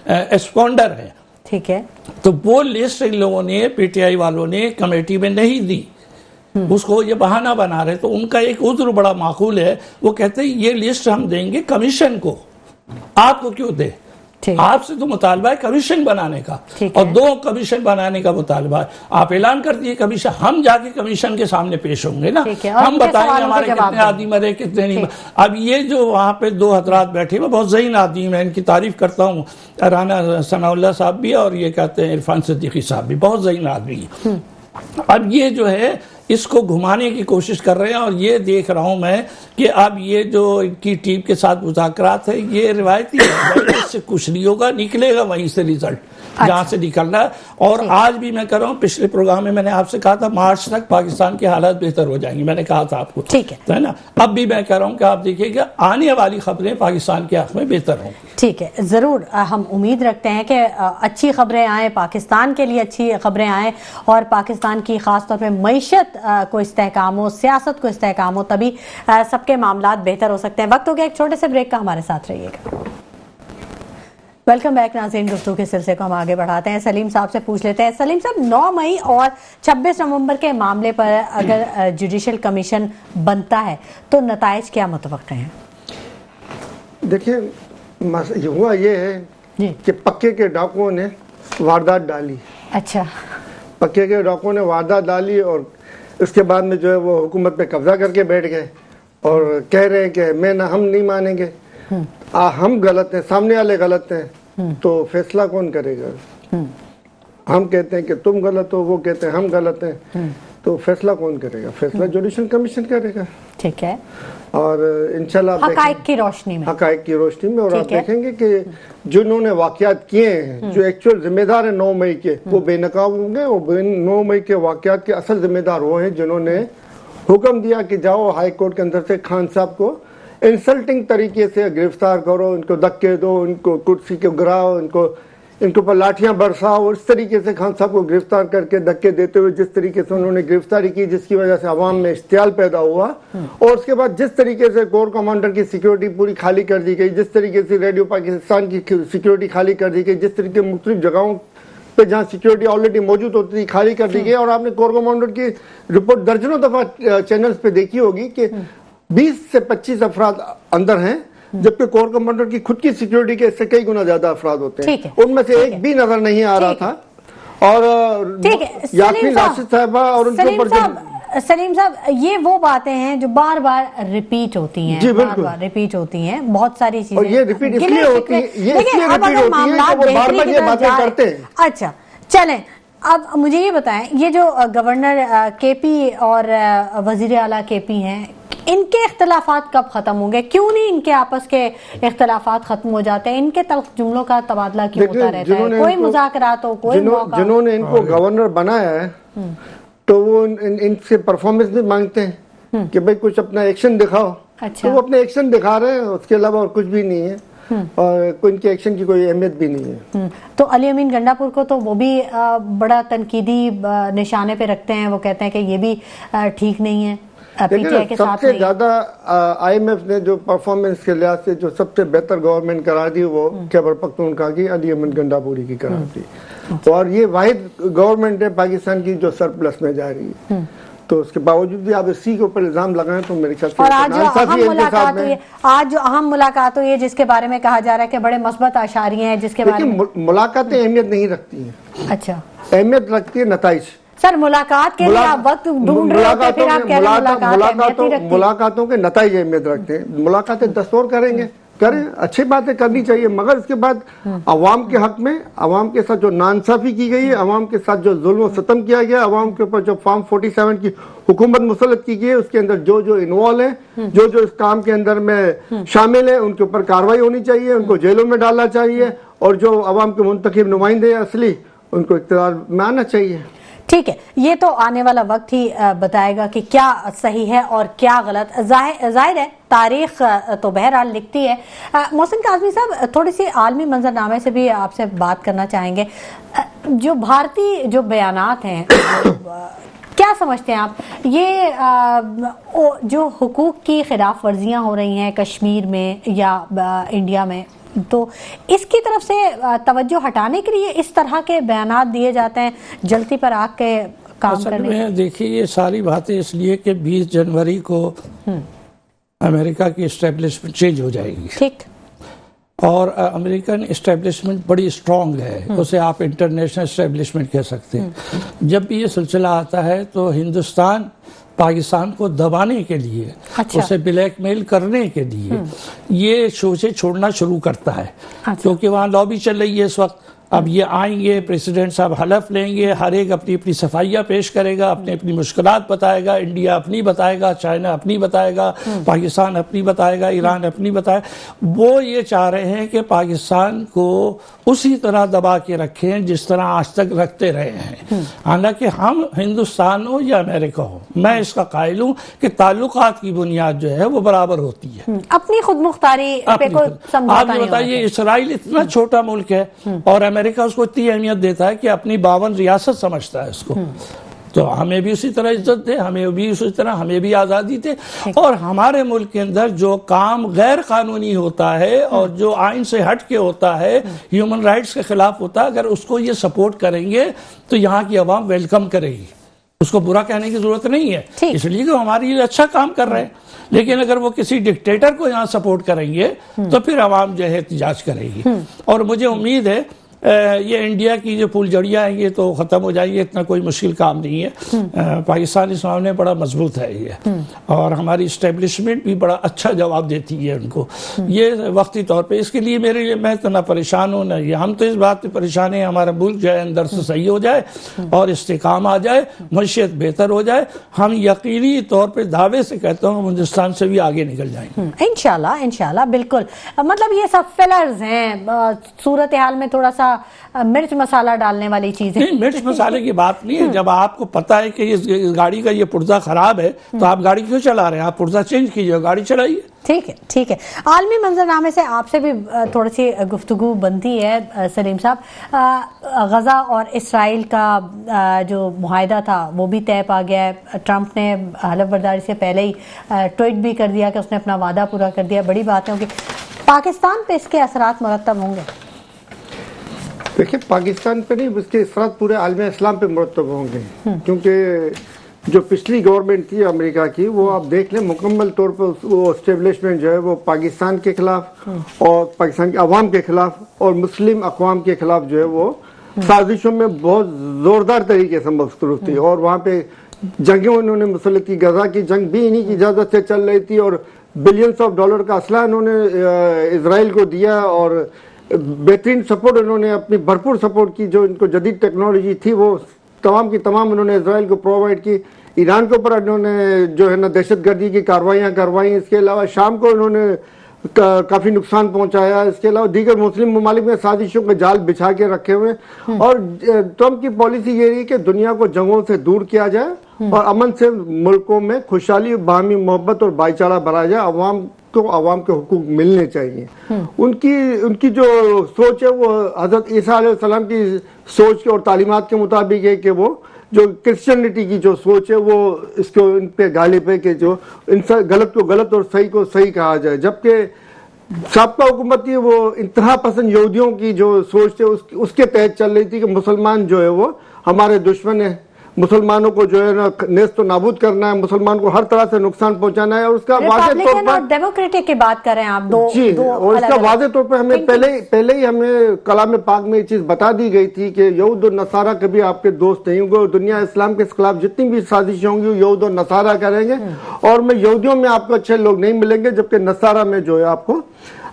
[SPEAKER 2] ایسپونڈر ہیں.
[SPEAKER 1] ٹھیک ہے.
[SPEAKER 2] تو وہ لسٹ ان لوگوں نے پی ٹی آئی والوں نے کمیٹی میں نہیں دی، اس کو یہ بہانہ بنا رہے. تو ان کا ایک عذر بڑا معقول ہے، وہ کہتے ہیں یہ لسٹ ہم دیں گے کمیشن کو، آپ کو کیوں دے؟ آپ سے تو مطالبہ ہے کمیشن بنانے کا، اور 2 کمیشن بنانے کا مطالبہ ہے. آپ اعلان کر دیے کمیشن، ہم جا کے کمیشن کے سامنے پیش ہوں گے نا، ہم بتائیں گے ہمارے کتنے آدمی مرے کتنے نہیں. اب یہ جو وہاں پہ 2 حضرات بیٹھے ہیں بہت ذہین آدمی، میں ان کی تعریف کرتا ہوں، رانا ثناء اللہ صاحب بھی اور یہ کہتے ہیں عرفان صدیقی صاحب بھی، بہت ذہین آدمی. اب یہ جو ہے اس کو گھمانے کی کوشش کر رہے ہیں، اور یہ دیکھ رہا ہوں میں کہ اب یہ جو ان کی ٹیم کے ساتھ مذاکرات ہیں یہ روایتی ہے، اس سے کچھ نہیں ہوگا، نکلے گا وہیں سے ریزلٹ جہاں سے نکلنا ہے۔ اور آج بھی میں کر رہا ہوں، پچھلے پروگرام میں نے آپ سے کہا تھا مارچ تک پاکستان کے حالات بہتر ہو جائیں گے، میں نے کہا تھا آپ کو،
[SPEAKER 1] ٹھیک ہے
[SPEAKER 2] نا؟ اب بھی میں کہہ رہا ہوں کہ آپ دیکھیے کہ آنے والی خبریں پاکستان کے حق میں بہتر ہوں گی۔
[SPEAKER 1] ٹھیک ہے، ضرور ہم امید رکھتے ہیں کہ اچھی خبریں آئیں، پاکستان کے لیے اچھی خبریں آئیں، اور پاکستان کی خاص طور پہ معیشت کو استحکام ہو، سیاست کو استحکام ہو، تبھی سب کے معاملات بہتر ہو سکتے ہیں۔ وقت ہو گیا ایک چھوٹے سے بریک کا، ہمارے ساتھ رہیے گا۔ ویلکم بیک ناظرین، گفتگو کے سلسلے کو ہم آگے بڑھاتے ہیں۔ سلیم صاحب سے پوچھ لیتے ہیں، سلیم صاحب 9 مئی اور 26 نومبر کے معاملے پر اگر جوڈیشل کمیشن بنتا ہے تو نتائج کیا متوقع ہیں؟
[SPEAKER 4] دیکھیں ہوا یہ ہے کہ پکے کے ڈاکوؤں نے واردات ڈالی،
[SPEAKER 1] اچھا،
[SPEAKER 4] پکے کے ڈاکوؤں نے واردات ڈالی، اور اس کے بعد میں جو ہے وہ حکومت پہ قبضہ کر کے بیٹھ گئے اور کہہ رہے ہیں کہ ہم نہیں مانیں گے، ہم غلط ہیں، سامنے والے غلط ہیں، تو فیصلہ کون کرے گا؟ ہم کہتے ہیں کہ تم غلط ہو، وہ کہتے ہیں ہم غلط ہیں، تو فیصلہ کون کرے گا؟ فیصلہ جوڈیشل کمیشن کرے گا،
[SPEAKER 1] ٹھیک ہے،
[SPEAKER 4] اور انشاءاللہ
[SPEAKER 1] حقائق کی روشنی میں،
[SPEAKER 4] حقائق کی روشنی میں۔ اور آپ دیکھیں گے کہ جنہوں نے واقعات کیے ہیں، جو ایکچوئل ذمہ دار ہیں 9 مئی کے، وہ بے نقاب ہوں گے، اور 9 مئی کے واقعات کے اصل ذمہ دار وہ ہیں جنہوں نے حکم دیا کہ جاؤ ہائی کورٹ کے اندر سے خان صاحب کو انسلٹنگ طریقے سے گرفتار کرو، ان کو دھکے دو، ان کو کرسی کو گراؤ، ان کے اوپر لاٹھیاں برساؤ، اس طریقے سے خان صاحب کو گرفتار کر کے دھکے دیتے ہوئے جس طریقے سے انہوں نے گرفتاری کی، جس کی وجہ سے عوام میں اشتعال پیدا ہوا، اور اس کے بعد جس طریقے سے کور کمانڈر کی سیکیورٹی پوری خالی کر دی گئی، جس طریقے سے ریڈیو پاکستان کی سیکیورٹی خالی کر دی گئی، جس طریقے مختلف جگہوں پہ جہاں سیکیورٹی آلریڈی موجود ہوتی تھی خالی کر دی گئی، اور آپ نے کور کمانڈر کی رپورٹ درجنوں دفعہ چینلز پہ دیکھی ہوگی کہ 20 سے 25 افراد اندر ہیں، جبکہ کور کمانڈر کی خود کی سیکیورٹی کے اس سے کئی گنا زیادہ افراد ہوتے ہیں، ان میں سے ایک بھی نظر نہیں آ رہا تھا، اور یاسمین راشد صاحبہ اور ان کے اوپر
[SPEAKER 1] سلیم صاحب یہ وہ باتیں ہیں جو بار بار ریپیٹ ہوتی ہیں، بار بار ریپیٹ ہوتی ہیں، بہت ساری چیزیں،
[SPEAKER 4] اور یہ ریپیٹ اس لیے ہوتی ہیں کہ وہ بار بار یہ باتیں کرتے ہیں۔
[SPEAKER 1] اچھا چلیں، اب مجھے یہ بتائیں، یہ جو گورنر کے پی اور وزیر اعلیٰ کے پی ہیں، ان کے اختلافات کب ختم ہوں گے؟ کیوں نہیں ان کے آپس کے اختلافات ختم ہو جاتے ہیں؟ ان کے تلخ جملوں کا تبادلہ کیوں ہوتا رہتا ہے؟ کوئی مذاکرات ہو، کوئی موقع،
[SPEAKER 4] جنہوں نے ان کو گورنر بنایا ہے تو وہ ان سے پرفارمنس بھی مانگتے ہیں کہ بھئی کچھ اپنا ایکشن دکھاؤ، تو وہ اپنے ایکشن دکھا رہے ہیں، اس کے علاوہ اور کچھ بھی نہیں ہے، اور ان کے ایکشن کی کوئی اہمیت بھی نہیں ہے۔
[SPEAKER 1] تو علی امین گنڈاپور کو تو وہ بھی بڑا تنقیدی نشانے پہ رکھتے ہیں، وہ کہتے ہیں کہ یہ بھی ٹھیک نہیں ہے، پی ٹی آئی کے ساتھ
[SPEAKER 4] سب سے زیادہ آئی ایم ایف نے جو پرفارمنس کے لحاظ سے جو سب سے بہتر گورنمنٹ قرار دی وہ خیبر پختونخوا کی علی امین گنڈاپوری کی قرار دی، اور یہ واحد گورنمنٹ ہے پاکستان کی جو سرپلس میں جا رہی ہے، تو اس کے باوجود بھی آپ اسی کے اوپر الزام لگائیں تو میرے خیال سے،
[SPEAKER 1] اور آج جو اہم ملاقات ہوئی ہے جس کے بارے میں کہا جا رہا ہے کہ بڑے مثبت اشاریے ہیں، جس کے بارے میں
[SPEAKER 4] ملاقاتیں اہمیت نہیں رکھتی ہیں،
[SPEAKER 1] اچھا
[SPEAKER 4] اہمیت رکھتی ہے نتائج۔
[SPEAKER 1] سر ملاقات کے لیے آپ وقت ڈھونڈ رہے ہوتے ہیں، پھر آپ کہہ رہے ہیں
[SPEAKER 4] ملاقاتوں کے نتائج اہمیت رکھتے ہیں، ملاقاتیں دستور کریں گے، کریں، اچھی باتیں کرنی چاہیے، مگر اس کے بعد عوام کے حق میں، عوام کے ساتھ جو ناانصافی کی گئی ہے، عوام کے ساتھ جو ظلم و ستم کیا گیا، عوام کے اوپر جو فارم 47 کی حکومت مسلط کی گئی ہے، اس کے اندر جو انوالو ہیں، جو اس کام کے اندر میں شامل ہیں، ان کے اوپر کارروائی ہونی چاہیے، ان کو جیلوں میں ڈالنا چاہیے، اور جو عوام کے منتخب نمائندے ہیں اصلی، ان کو اقتدار میں آنا چاہیے۔
[SPEAKER 1] ٹھیک ہے، یہ تو آنے والا وقت ہی بتائے گا کہ کیا صحیح ہے اور کیا غلط۔ ظاہر ہے تاریخ تو بہرحال لکھتی ہے۔ محسن کاظمی صاحب، تھوڑی سی عالمی منظرنامے سے بھی آپ سے بات کرنا چاہیں گے۔ جو بھارتی جو بیانات ہیں، کیا سمجھتے ہیں آپ، یہ جو حقوق کی خلاف ورزیاں ہو رہی ہیں کشمیر میں یا انڈیا میں، تو اس کی طرف سے توجہ ہٹانے کے لیے اس طرح کے بیانات دیے جاتے ہیں جلتی پر آگ کے کام کرنے
[SPEAKER 2] میں؟ دیکھیے یہ ساری باتیں اس لیے کہ 20 جنوری کو امریکہ کی اسٹیبلشمنٹ چینج ہو جائے گی،
[SPEAKER 1] ٹھیک،
[SPEAKER 2] اور امریکن اسٹیبلشمنٹ بڑی اسٹرانگ ہے، اسے آپ انٹرنیشنل اسٹیبلشمنٹ کہہ سکتے ہیں۔ جب بھی یہ سلسلہ آتا ہے تو ہندوستان پاکستان کو دبانے کے لیے، اسے بلیک میل کرنے کے لیے یہ شوشے چھوڑنا شروع کرتا ہے، کیونکہ وہاں لابی چل رہی ہے اس وقت، اب یہ آئیں گے، پریزیڈنٹ صاحب حلف لیں گے، ہر ایک اپنی اپنی صفائیاں پیش کرے گا، اپنی مشکلات بتائے گا، انڈیا اپنی بتائے گا، چائنا اپنی بتائے گا، پاکستان اپنی بتائے گا، ایران اپنی بتائے گا۔ وہ یہ چاہ رہے ہیں کہ پاکستان کو اسی طرح دبا کے رکھیں جس طرح آج تک رکھتے رہے ہیں۔ حالانکہ ہم ہندوستان ہو یا امریکہ ہو، میں اس کا قائل ہوں کہ تعلقات کی بنیاد جو ہے وہ برابر ہوتی ہے۔
[SPEAKER 1] اپنی خود مختاری پہ کوئی سمجھوتا
[SPEAKER 2] آپ
[SPEAKER 1] نہیں
[SPEAKER 2] یہ
[SPEAKER 1] ہونا
[SPEAKER 2] بتائیے، اسرائیل اتنا چھوٹا ملک ہے اور امریکہ اس کو اتنی اہمیت دیتا ہے کہ اپنی 52 ریاست سمجھتا ہے اس کو۔ تو ہمیں بھی اسی طرح عزت دے، ہمیں بھی اسی طرح ہمیں بھی آزادی دے، اور ہمارے ملک کے اندر جو کام غیر قانونی ہوتا ہے اور جو آئین سے ہٹ کے ہوتا ہے، ہیومن رائٹس کے خلاف ہوتا ہے، اگر اس کو یہ سپورٹ کریں گے تو یہاں کی عوام ویلکم کرے گی، اس کو برا کہنے کی ضرورت نہیں ہے، اس لیے کہ ہمارے لیے اچھا کام کر رہے ہیں۔ لیکن اگر وہ کسی ڈکٹیٹر کو یہاں سپورٹ کریں گے تو پھر عوام جو ہے احتجاج کرے گی۔ اور مجھے امید ہے یہ انڈیا کی جو پھول جڑیاں ہیں یہ تو ختم ہو جائیں گے، اتنا کوئی مشکل کام نہیں ہے۔ پاکستان اس معاملے میں بڑا مضبوط ہے یہ، اور ہماری اسٹیبلشمنٹ بھی بڑا اچھا جواب دیتی ہے ان کو۔ یہ وقتی طور پہ اس کے لیے میرے لیے میں تو نہ پریشان ہوں نہ یہ، ہم تو اس بات پہ پریشان ہیں ہمارا ملک جو ہے اندر سے صحیح ہو جائے اور استحکام آ جائے، معیشت بہتر ہو جائے۔ ہم یقینی طور پہ دعوے سے کہتا ہوں ہندوستان سے بھی آگے نکل جائیں گے
[SPEAKER 1] انشاءاللہ بالکل۔ مطلب یہ سب فلرز ہیں، صورتحال میں تھوڑا سا مرچ مسالہ ڈالنے والی چیزیں۔
[SPEAKER 2] نہیں، مرچ مسالے کی بات نہیں ہے۔ جب آپ کو پتا ہے کہ اس گاڑی کا یہ پرزہ خراب ہے تو آپ گاڑی کیوں چلا رہے ہیں؟ آپ پرزہ چینج کیجئے، گاڑی چلائیے۔
[SPEAKER 1] ٹھیک ہے۔ عالمی منظرنامے سے آپ سے بھی تھوڑی سی گفتگو بنتی ہے سلیم صاحب۔ غزہ اور اسرائیل کا جو معاہدہ تھا وہ بھی طے پا گیا ہے۔ ٹرمپ نے حلف برداری سے پہلے ہی ٹویٹ بھی کر دیا کہ اس نے اپنا وعدہ پورا کر دیا۔ بڑی بات ہے کہ پاکستان پہ اس کے اثرات مرتب ہوں گے۔
[SPEAKER 4] دیکھیں، پاکستان پہ نہیں، اس کے اثرات پورے عالم اسلام پہ مرتب ہوں گے، کیونکہ جو پچھلی گورنمنٹ تھی امریکہ کی، وہ آپ دیکھ لیں مکمل طور پر وہ اسٹیبلشمنٹ جو ہے وہ پاکستان کے خلاف اور پاکستان کے عوام کے خلاف اور مسلم اقوام کے خلاف جو ہے وہ سازشوں میں بہت زوردار طریقے سے مصروف تھی، اور وہاں پہ جنگیں انہوں نے مسلط کی۔ غزہ کی جنگ بھی انہی کی اجازت سے چل رہی تھی، اور بلینز آف ڈالر کا اسلحہ انہوں نے اسرائیل کو دیا، اور بہترین سپورٹ انہوں نے اپنی بھرپور سپورٹ کی، جو ان کو جدید ٹیکنالوجی تھی وہ تمام کی تمام انہوں نے اسرائیل کو پرووائڈ کی۔ ایران کے اوپر انہوں نے جو ہے نا دہشت گردی کی کاروائیاں کروائیں، اس کے علاوہ شام کو انہوں نے کافی نقصان پہنچایا، اس کے علاوہ دیگر مسلم ممالک میں سازشوں کے جال بچھا کے رکھے ہوئے، اور ٹرمپ کی پالیسی یہ رہی کہ دنیا کو جنگوں سے دور کیا جائے اور امن سے ملکوں میں خوشحالی، باہمی محبت اور بھائی چارہ بڑھایا جائے، عوام کے حقوق ملنے چاہیے۔ ان کی جو سوچ ہے وہ حضرت عیسیٰ علیہ السلام کی سوچ اور تعلیمات کے مطابق ہے کہ وہ جو کرسچینٹی کی جو سوچ ہے وہ اس کو ان پہ غالب ہے کہ جو غلط کو غلط اور صحیح کو صحیح کہا جائے، جبکہ سابقہ حکومت تھی وہ انتہا پسند یہودیوں کی جو سوچ ہے اس کے تحت چل رہی تھی کہ مسلمان جو ہے وہ ہمارے دشمن ہیں، مسلمانوں کو جو ہے نا نیست و نابود کرنا ہے، مسلمان کو ہر طرح سے نقصان پہنچانا ہے، اور اس کا واضح طور پر
[SPEAKER 1] ڈیموکریٹک کی بات کر رہے ہیں آپ دو
[SPEAKER 4] جی، اور اس کا واضح طور پہ ہمیں پہلے ہی ہمیں کلام پاک میں یہ چیز بتا دی گئی تھی کہ یہود اور نصارہ کبھی آپ کے دوست نہیں ہوں گے، اور دنیا اسلام کے خلاف جتنی بھی سازشیں ہوں گی یہود اور نصارہ کریں گے، اور میں یہودیوں میں آپ کو اچھے لوگ نہیں ملیں گے، جبکہ نصارہ میں جو ہے آپ کو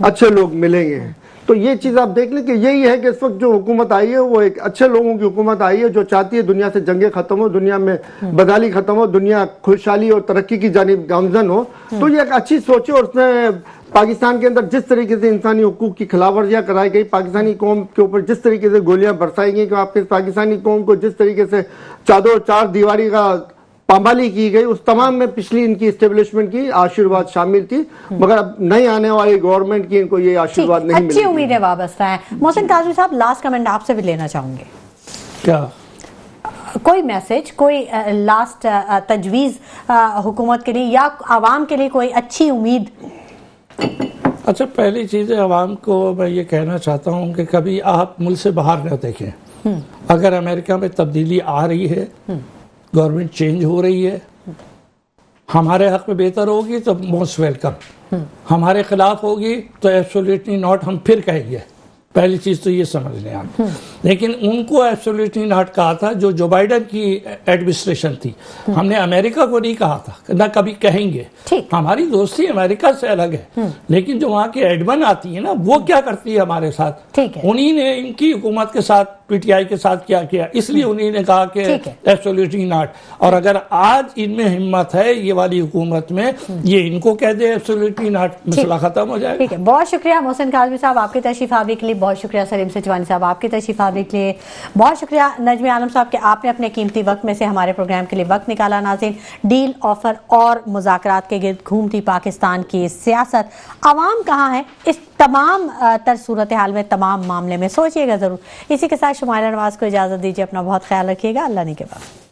[SPEAKER 4] اچھے لوگ ملیں گے۔ تو یہ چیز آپ دیکھ لیں کہ یہی ہے کہ اس وقت جو حکومت آئی ہے وہ ایک اچھے لوگوں کی حکومت آئی ہے، جو چاہتی ہے دنیا سے جنگیں ختم ہو، دنیا میں بدحالی ختم ہو، دنیا خوشحالی اور ترقی کی جانب گامزن ہو۔ تو یہ ایک اچھی سوچ ہے، اور اس میں پاکستان کے اندر جس طریقے سے انسانی حقوق کی خلاف ورزیاں کرائی گئی، پاکستانی قوم کے اوپر جس طریقے سے گولیاں برسائی گئی، کہ آپ کے پاکستانی قوم کو جس طریقے سے چار دیواری کا پامالی کی گئی، اس تمام میں پچھلی ان کی اسٹیبلشمنٹ کی آشیرواد شامل تھی، مگر اب نئی آنے والی گورنمنٹ کی ان کو یہ آشیرواد نہیں ملے گی۔
[SPEAKER 1] اچھی امیدیں وابستہ ہیں۔ محسن کاظمی صاحب، لاسٹ کمنٹ آپ سے بھی لینا چاہوں گے۔
[SPEAKER 2] کیا
[SPEAKER 1] کوئی میسج، کوئی لاسٹ تجویز حکومت کے لیے یا عوام کے لیے، کوئی اچھی امید؟
[SPEAKER 2] اچھا، پہلی چیز ہے عوام کو میں یہ کہنا چاہتا ہوں کہ کبھی آپ ملک سے باہر نہ دیکھیں۔ اگر امریکہ میں تبدیلی آ رہی ہے، گورنمنٹ چینج ہو رہی ہے، ہمارے حق میں بہتر ہوگی تو موسٹ ویلکم، ہمارے خلاف ہوگی تو ایبسولیٹلی ناٹ، ہم پھر کہیں گے पहली चीज तो ये समझ लें आप। लेकिन उनको एब्सोल्युटली नॉट कहा था जो बाइडेन की एडमिनिस्ट्रेशन थी। हमने अमेरिका को नहीं कहा था, ना कभी कहेंगे। हमारी दोस्ती अमेरिका से अलग है, लेकिन जो वहाँ की एडमन आती है ना, वो क्या करती है हमारे साथ, उन्हीं ने इनकी हुकूमत के साथ, पीटीआई के साथ क्या किया, इसलिए उन्हीं ने कहा कि एब्सोल्युटली नॉट। और अगर आज इनमें हिम्मत है ये वाली हुकूमत में, ये इनको कह दे एब्सोल्युटली नॉट, मसला खत्म हो जाएगा।
[SPEAKER 1] ठीक है, बहुत शुक्रिया मोहसिन काज़मी साहब आपकी तशरीफ आवरी के लिए, बहुत शुक्रिया सलीम सिचवानी साहब आपकी तशरीफ आवरी के लिए, बहुत शुक्रिया नजमी आलम साहब कि आपने अपने कीमती वक्त में से हमारे प्रोग्राम के लिए वक्त निकाला। नाज़रीन, डील ऑफर और मुज़ाकरात के गिर्द घूमती पाकिस्तान की सियासत, अवाम कहाँ है, इस तमाम तर सूरत हाल में, तमाम मामले में सोचिएगा ज़रूर। इसी के साथ शुमाइरा नवाज़ को इजाज़त दीजिए, अपना बहुत ख्याल रखिएगा, अल्लाह ने के बाद।